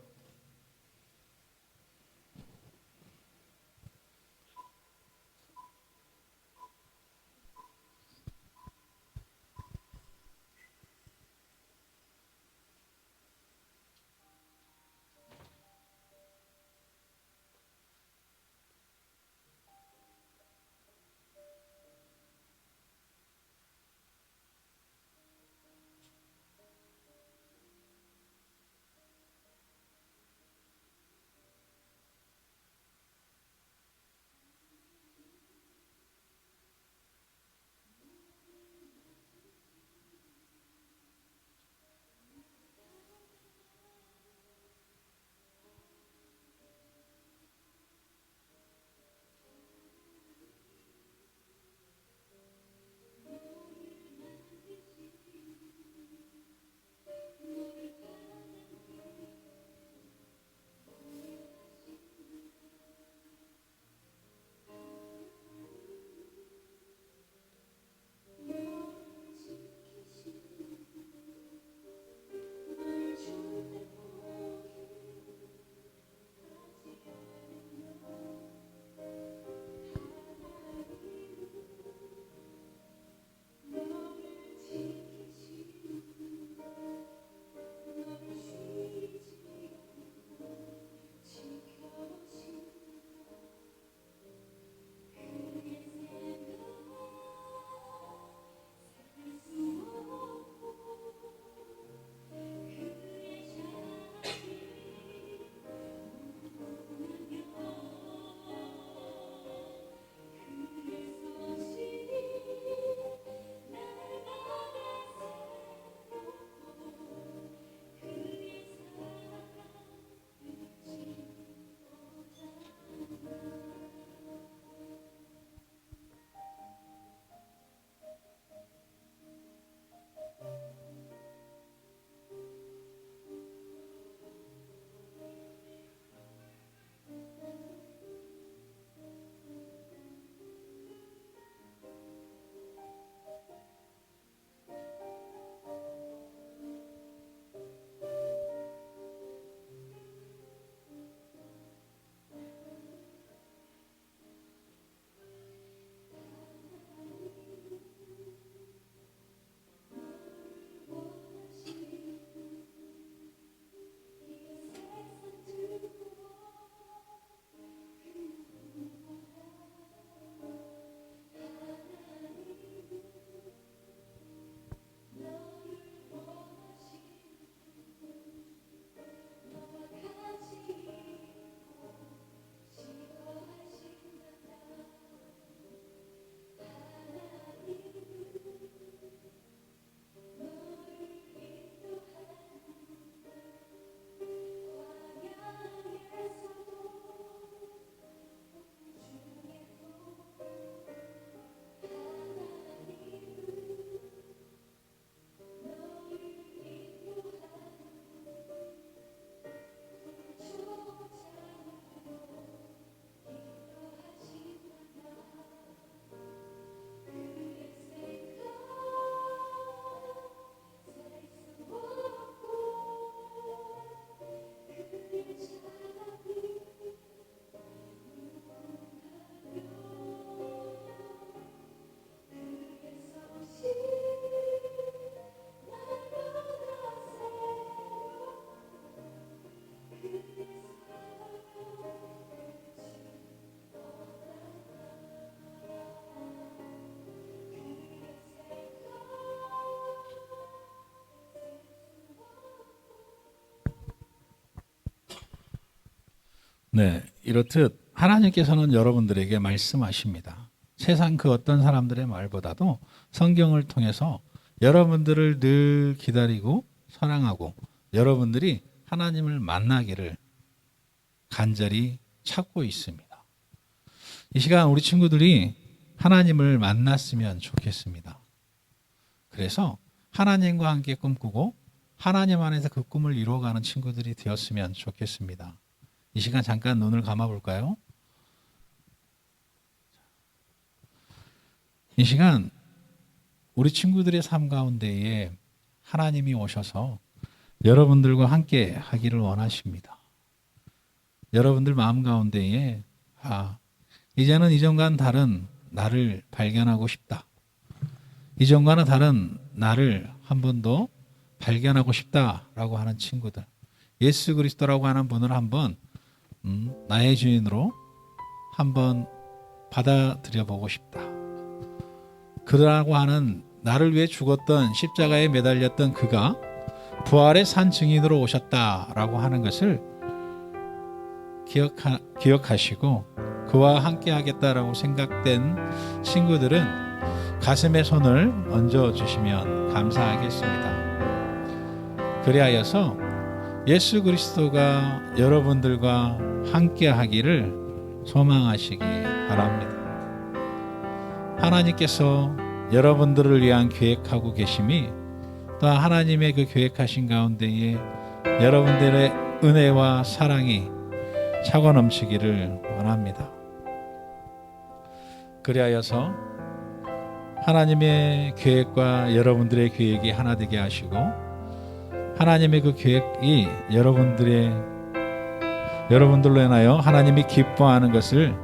네, 이렇듯 하나님께서는 여러분들에게 말씀하십니다. 세상 그 어떤 사람들의 말보다도 성경을 통해서 여러분들을 늘 기다리고 사랑하고 여러분들이 하나님을 만나기를 간절히 찾고 있습니다. 이 시간 우리 친구들이 하나님을 만났으면 좋겠습니다. 그래서 하나님과 함께 꿈꾸고 하나님 안에서 그 꿈을 이루어가는 친구들이 되었으면 좋겠습니다. 이 시간 잠깐 눈을 감아볼까요? 이 시간 우리 친구들의 삶 가운데에 하나님이 오셔서 여러분들과 함께 하기를 원하십니다. 여러분들 마음 가운데에 이제는 이전과는 다른 나를 발견하고 싶다. 이전과는 다른 나를 한 번 더 발견하고 싶다라고 하는 친구들, 예수 그리스도라고 하는 분을 한번 나의 주인으로 한번 받아들여 보고 싶다. 그러라고 하는 나를 위해 죽었던 십자가에 매달렸던 그가 부활의 산 증인으로 오셨다라고 하는 것을 기억하시고 그와 함께 하겠다라고 생각된 친구들은 가슴에 손을 얹어 주시면 감사하겠습니다. 그리하여서 예수 그리스도가 여러분들과 함께 하기를 소망하시기 바랍니다. 하나님께서 여러분들을 위한 계획하고 계심이 또 하나님의 그 계획하신 가운데에 여러분들의 은혜와 사랑이 차고 넘치기를 원합니다. 그리하여서 하나님의 계획과 여러분들의 계획이 하나 되게 하시고 하나님의 그 계획이 여러분들로 인하여 하나님이 기뻐하는 것을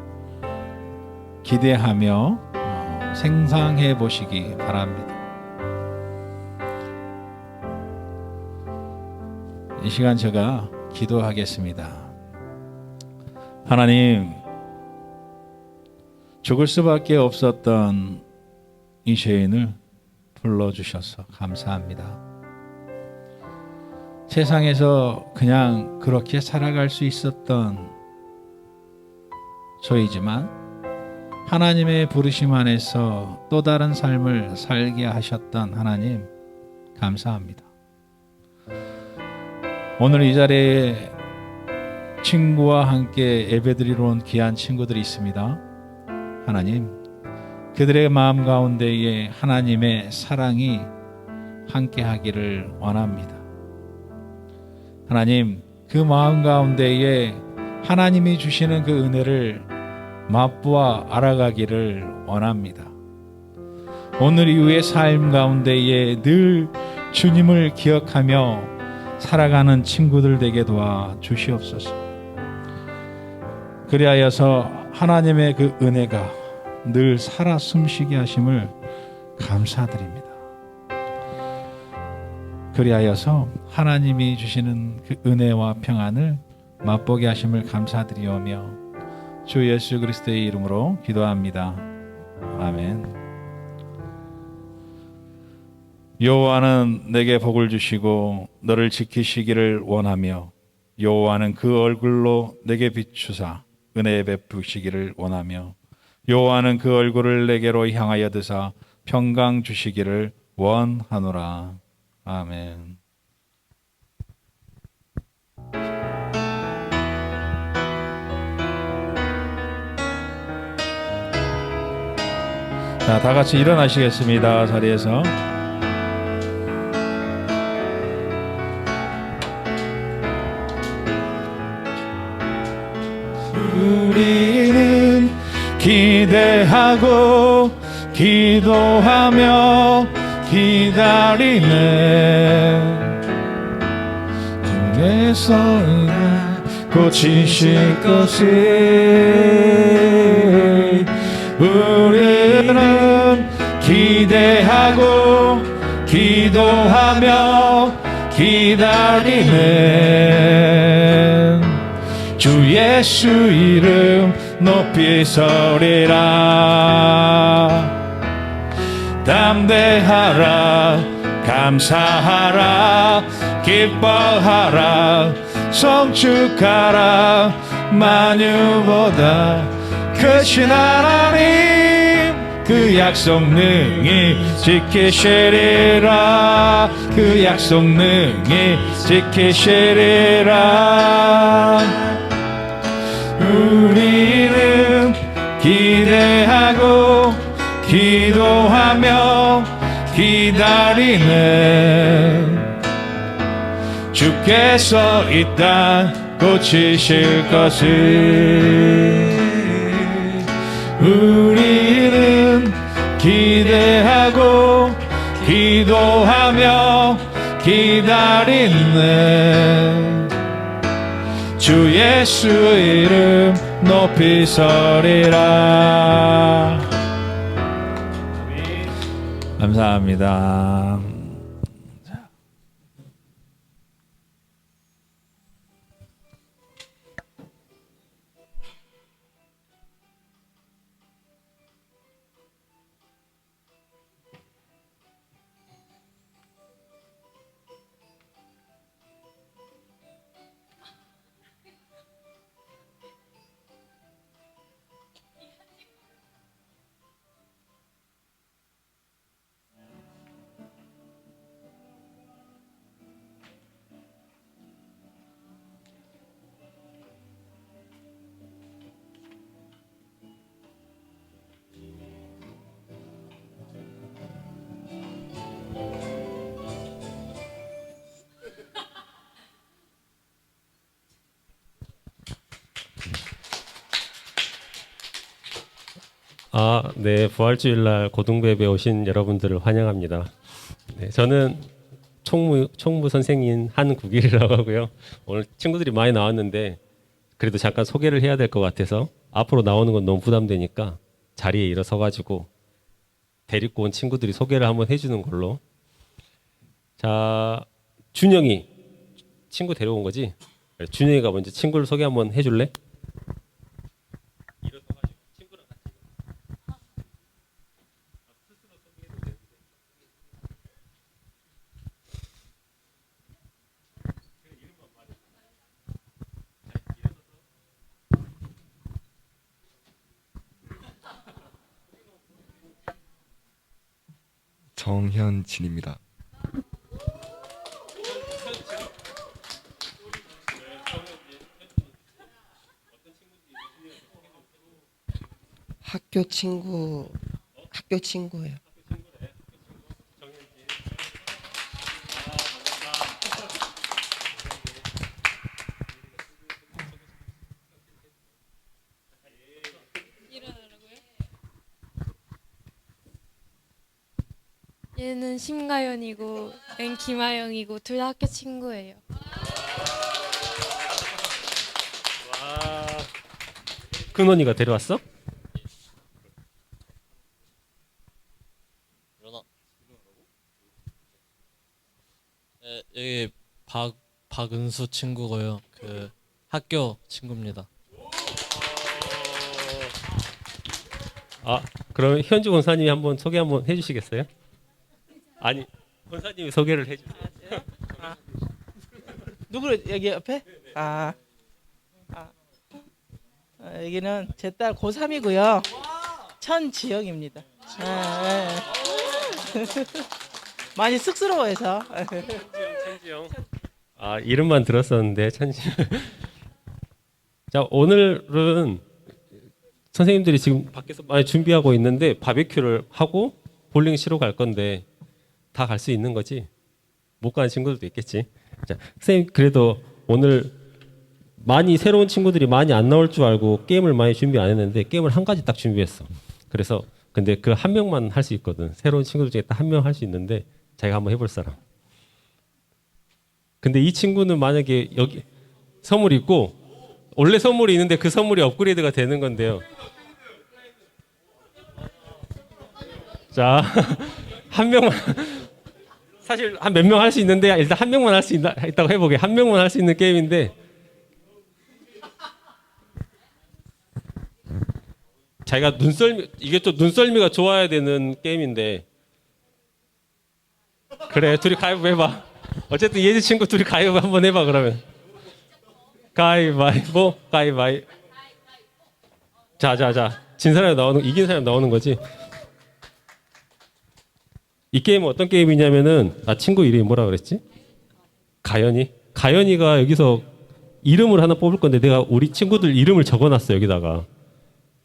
기대하며 생상해 보시기 바랍니다. 이 시간 제가 기도하겠습니다. 하나님, 죽을 수밖에 없었던 이 죄인을 불러주셔서 감사합니다. 세상에서 그냥 그렇게 살아갈 수 있었던 저이지만 하나님의 부르심 안에서 또 다른 삶을 살게 하셨던 하나님 감사합니다. 오늘 이 자리에 친구와 함께 예배드리러 온 귀한 친구들이 있습니다. 하나님, 그들의 마음 가운데에 하나님의 사랑이 함께 하기를 원합니다. 하나님, 그 마음 가운데에 하나님이 주시는 그 은혜를 맛보아 알아가기를 원합니다. 오늘 이후의 삶 가운데에 늘 주님을 기억하며 살아가는 친구들 되게 도와 주시옵소서. 그리하여서 하나님의 그 은혜가 늘 살아 숨쉬게 하심을 감사드립니다. 그리하여서 하나님이 주시는 그 은혜와 평안을 맛보게 하심을 감사드리오며 주 예수 그리스도의 이름으로 기도합니다. 아멘. 여호와는 내게 복을 주시고 너를 지키시기를 원하며 여호와는 그 얼굴로 내게 비추사 은혜 베푸시기를 원하며 여호와는 그 얼굴을 내게로 향하여 드사 평강 주시기를 원하노라. 아멘. 자, 다 같이 일어나시겠습니다. 자리에서. 우리는 기대하고 기도하며 기다리네. 주께서 고치실 것을 우리는 기대하고 기도하며 기다리네. 주 예수 이름 높이 서리라. 담대하라 감사하라 기뻐하라 성축하라. 만유보다 크신 하나님 그 약속 능히 지키시리라. 그 약속 능히 지키시리라. 우리는 기대하고 기도하며 기다리는 주께서 이 땅 고치실 것을. 우리는 기대하고 기도하며 기다리는 주 예수 이름 높이 서리라. 감사합니다. 네, 부활주일날 고등부에 오신 여러분들을 환영합니다. 네, 저는 총무 선생인 한국일이라고 하고요. 오늘 친구들이 많이 나왔는데 그래도 잠깐 소개를 해야 될 것 같아서 앞으로 나오는 건 너무 부담되니까 자리에 일어서가지고 데리고 온 친구들이 소개를 한번 해주는 걸로. 자, 준영이 친구 데려온 거지? 준영이가 먼저 친구를 소개 한번 해줄래? 정현진입니다. 학교 친구예요. 얘는 심가연이고 앤 김아영이고 둘 다 학교 친구예요. 큰언니가 데려왔어? 네, 여기 박은수 친구고요. 그 학교 친구입니다. 그러면 현주 권사님이 한번 소개 한번 해주시겠어요? 아니, 권사님이 소개를 해주세요. 누구를 여기 옆에? 여기는 제 딸 고3이고요. 천지영입니다. 많이 쑥스러워해서. 천지영. 이름만 들었었는데 천지영. 자, 오늘은 선생님들이 지금 밖에서 많이 준비하고 있는데 바베큐를 하고 볼링 치러 갈 건데 다 갈 수 있는 거지? 못 가는 친구들도 있겠지. 자, 선생님 그래도 오늘 많이 새로운 친구들이 많이 안 나올 줄 알고 게임을 많이 준비 안 했는데 게임을 한 가지 딱 준비했어. 그래서 근데 그 한 명만 할 수 있거든. 새로운 친구들 중에 딱 한 명 할 수 있는데 자기가 한번 해볼 사람. 근데 이 친구는 만약에 여기 선물이 있고 원래 선물이 있는데 그 선물이 업그레이드가 되는 건데요. 자, 한 명만 사실 한 몇 명 할 수 있는데 일단 한 명만 할 수 있다고 해보게. 한 명만 할 수 있는 게임인데 자기가 이게 또 눈썰미가 좋아야 되는 게임인데 그래 둘이 가위바위보 해봐. 어쨌든 예지 친구 둘이 가위바위보 한번 해봐 그러면. 가위바위보 가위바위. 자자자 진 사람이 나오는 이긴 사람이 나오는 거지. 이 게임은 어떤 게임이냐면은 친구 이름이 뭐라 그랬지? 가연이. 가연이가 여기서 이름을 하나 뽑을 건데 내가 우리 친구들 이름을 적어놨어 여기다가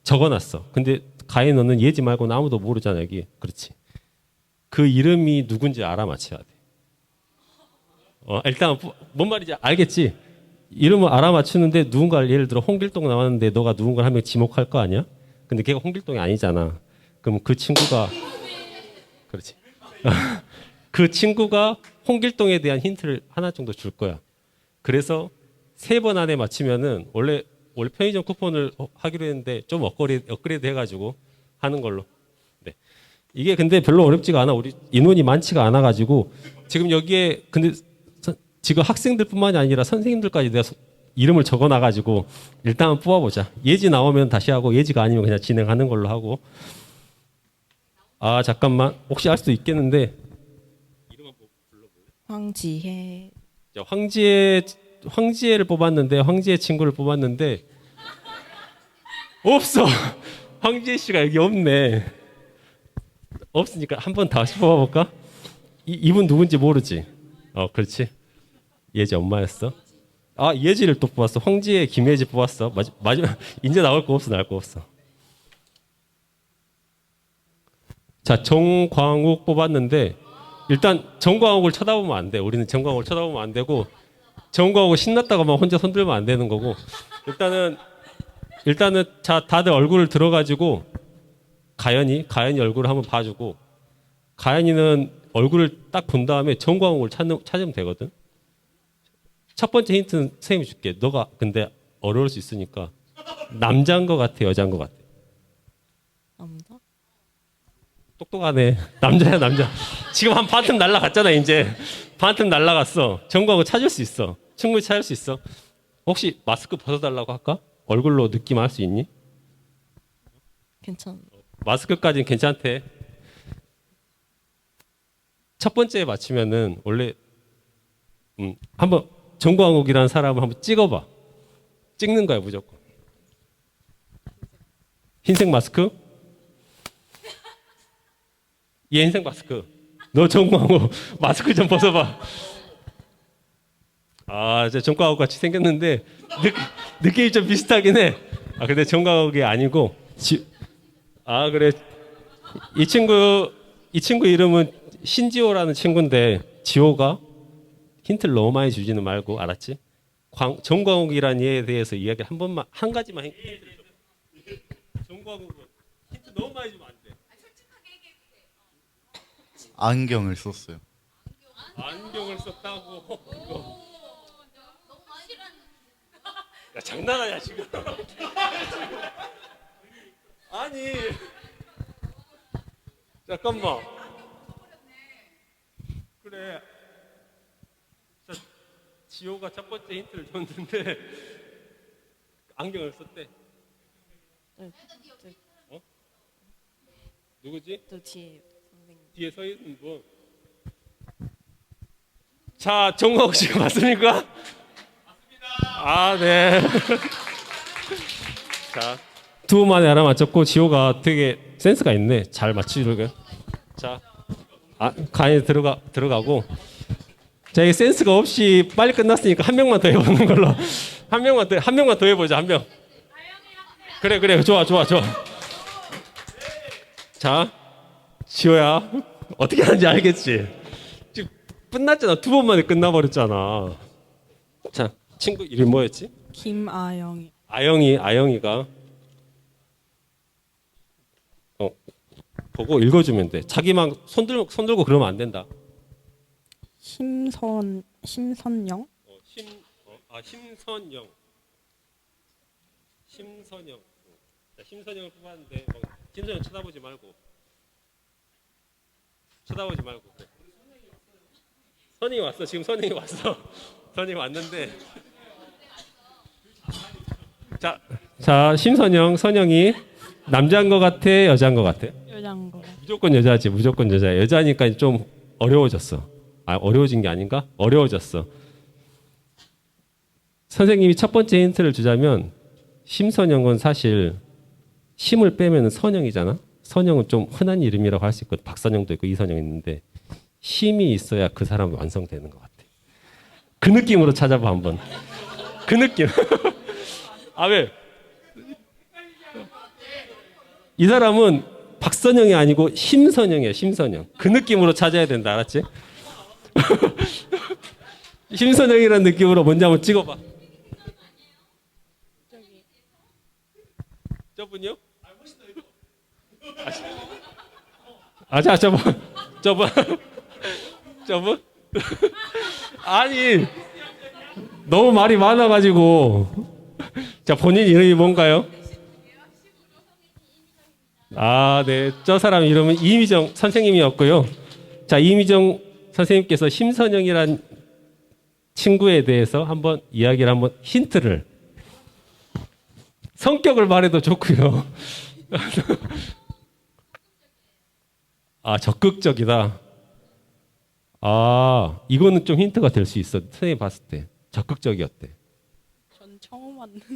적어놨어. 근데 가연 너는 얘지 말고는 아무도 모르잖아 여기. 그렇지. 그 이름이 누군지 알아맞혀야 돼. 일단 뭔 말인지 알겠지? 이름을 알아맞추는데 누군가를 예를 들어 홍길동 나왔는데 너가 누군가를 한 명 지목할 거 아니야? 근데 걔가 홍길동이 아니잖아. 그럼 그 친구가 그렇지. 그 친구가 홍길동에 대한 힌트를 하나 정도 줄 거야. 그래서 3번 안에 맞추면은 원래 편의점 쿠폰을 하기로 했는데 좀 업그레이드 해가지고 하는 걸로. 네. 이게 근데 별로 어렵지가 않아. 우리 인원이 많지가 않아가지고 지금 여기에 근데 지금 학생들뿐만이 아니라 선생님들까지 내가 이름을 적어놔가지고 일단 뽑아보자. 예지 나오면 다시 하고 예지가 아니면 그냥 진행하는 걸로 하고. 아 잠깐만 혹시 알 수도 있겠는데 황지혜. 자, 황지혜를 뽑았는데 황지혜 친구를 뽑았는데 없어. 황지혜 씨가 여기 없네. 없으니까 한 번 다시 뽑아볼까? 이분 누군지 모르지? 그렇지. 예지 엄마였어. 아 예지를 또 뽑았어. 황지혜 김예지 뽑았어. 마지막 이제 나올 거 없어. 자 정광욱 뽑았는데 일단 정광욱을 쳐다보면 안 돼. 우리는 정광욱을 쳐다보면 안 되고 정광욱 신났다고만 혼자 손들면 안 되는 거고 일단은 자 다들 얼굴을 들어가지고 가연이 얼굴을 한번 봐주고 가연이는 얼굴을 딱 본 다음에 정광욱을 찾으면 되거든. 첫 번째 힌트는 선생님이 줄게. 너가 근데 어려울 수 있으니까 남자인 것 같아 여자인 것 같아? 남자? 똑똑하네. 남자야 남자. 지금 한 반틈 날라갔잖아 이제. 반틈 날라갔어. 정광욱 찾을 수 있어. 충분히 찾을 수 있어. 혹시 마스크 벗어달라고 할까? 얼굴로 느낌 알 수 있니? 괜찮. 마스크까지는 괜찮대. 첫 번째에 맞추면은 원래 한번 정광욱이라는 사람을 한번 찍어봐. 찍는 거야 무조건. 흰색 마스크? 얘 흰색 마스크. 너 정광욱 마스크 좀 벗어봐. 이제 정광욱 같이 생겼는데 느낌이 좀 비슷하긴 해. 근데 정광욱이 아니고 그래. 이 친구 이름은 신지호라는 친구인데 지호가 힌트를 너무 많이 주지는 말고 알았지? 정광욱이라는 얘에 대해서 이야기 한 가지만 힌트를 줘. 정광욱은 힌트 너무 많이 주면 안 돼. 안경을 썼어요. 안경을 썼다고. 야 장난하냐 지금? 아니 잠깐만. 그래. 지호가 첫 번째 힌트를 줬는데 안경을 썼대. 누구지? 또 뒤에 선생님. 뒤에 서 있는 분. 자, 정광욱 씨가 맞습니까? 맞습니다. 네. 자, 두 분 만에 알아맞혔고 지호가 되게 센스가 있네. 잘 맞추려고. 자, 가연이 들어가고. 자, 이 센스가 없이 빨리 끝났으니까 한 명만 더 해보는 걸로. 한 명만 더 해보자. 한 명. 그래, 좋아. 자, 지호야, 어떻게 하는지 알겠지? 지금 끝났잖아. 두 번 만에 끝나버렸잖아. 자, 친구 이름 뭐였지? 김아영이. 아영이가 보고 읽어주면 돼. 자기만 손 들고 그러면 안 된다. 심선영. 심선영. 자, 심선영을 뽑았는데 심선영 쳐다보지 말고. 그래. 선영이 왔어. 지금 선영이 왔어. 선영이 왔는데. 자, 심선영, 선영이 남자인 것 같아, 여자인 것 같아? 여자인 거. 무조건 여자지. 무조건 여자. 여자니까 좀 어려워졌어. 어려워진 게 아닌가? 어려워졌어. 선생님이 첫 번째 힌트를 주자면 심선영은 사실 심을 빼면 선영이잖아. 선영은 좀 흔한 이름이라고 할 수 있고 박선영도 있고 이선영 있는데 심이 있어야 그 사람이 완성되는 것 같아. 그 느낌으로 찾아봐 한번. 그 느낌. 아 왜? 이 사람은 박선영이 아니고 심선영이야. 심선영. 그 느낌으로 찾아야 된다. 알았지? 심선영이라는 느낌으로 먼저 한번 찍어봐. 저분요? 자, 저분? 아니, 너무 말이 많아가지고. 자, 본인 이름이 뭔가요? 아, 네. 저 사람 이름은 이미정 선생님이었고요. 자, 이미정 선생님께서 심선영이란 친구에 대해서 한번 이야기를 한번 힌트를. 성격을 말해도 좋고요. 아, 적극적이다. 아, 이거는 좀 힌트가 될 수 있어. 선생님 봤을 때 적극적이었대. 전 처음 왔는데.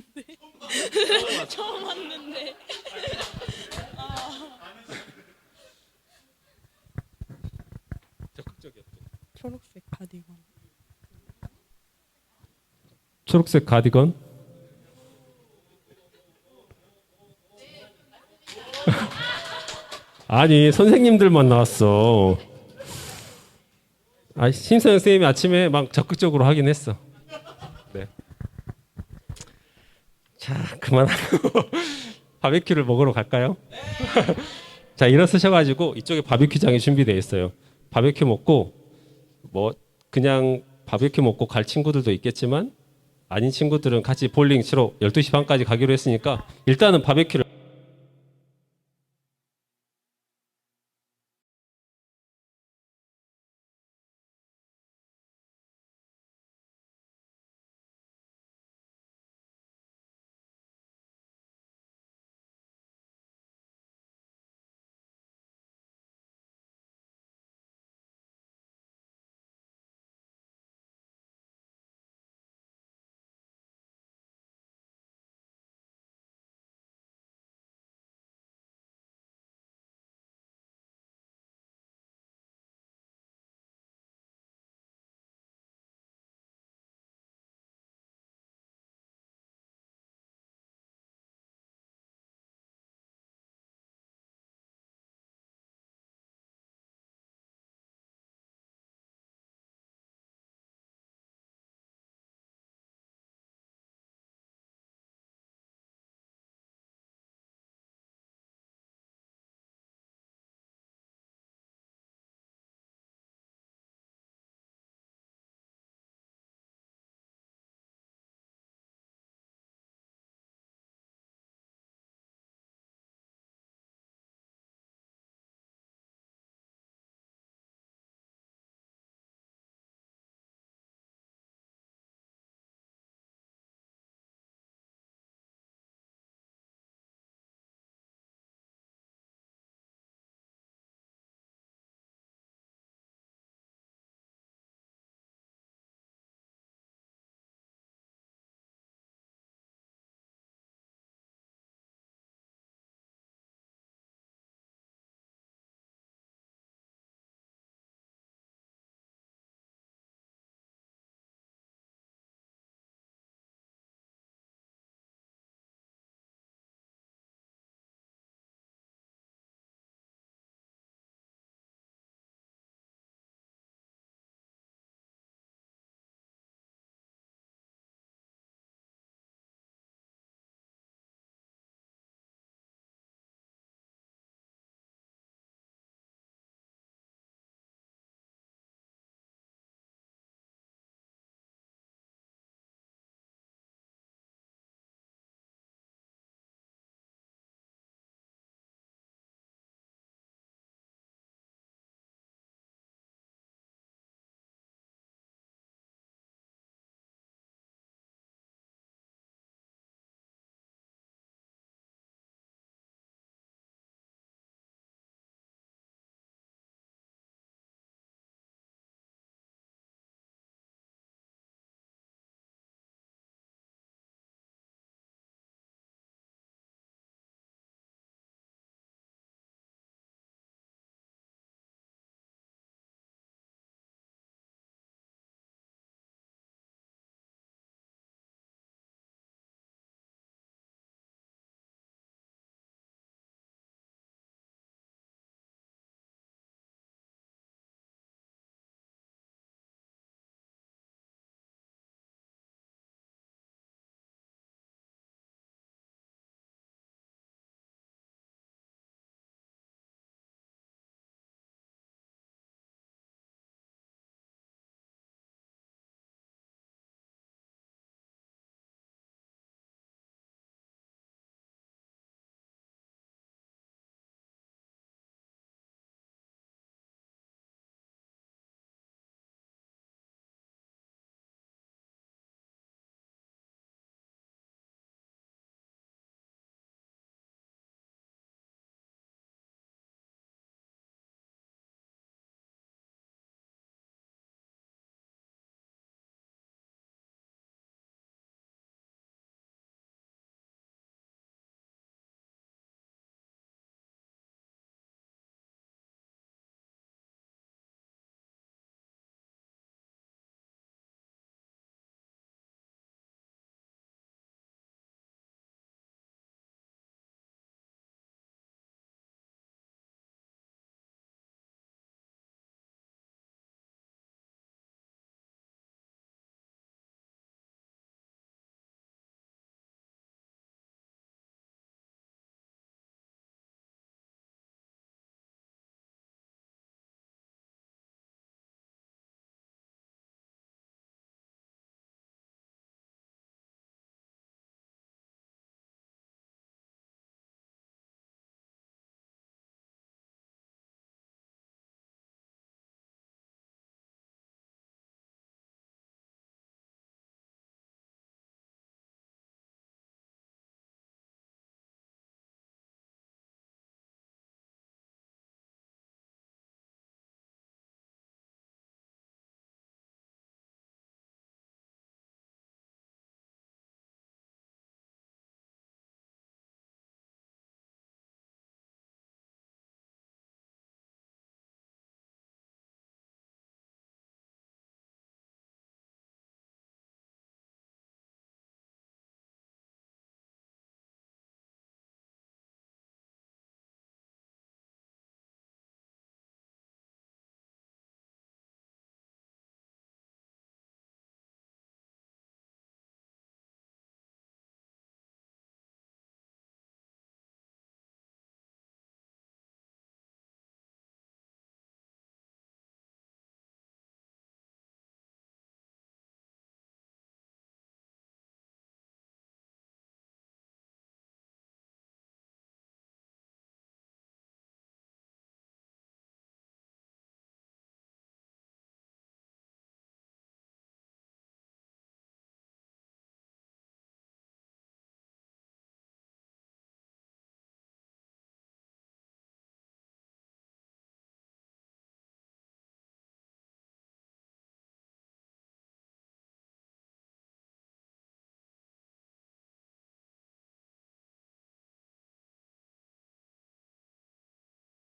처음 왔는데. 적극적이었대. 초록색 가디건. 초록색 가디건? 아니, 선생님들만 나왔어. 아, 심선영 선생님이 아침에 막 적극적으로 하긴 했어. 네. 자, 그만하고 바베큐를 먹으러 갈까요? 자, 일어서셔가지고 이쪽에 바베큐장이 준비되어 있어요. 바베큐 먹고 뭐 그냥 바베큐 먹고 갈 친구들도 있겠지만 아닌 친구들은 같이 볼링 치러 12시 반까지 가기로 했으니까 일단은 바베큐를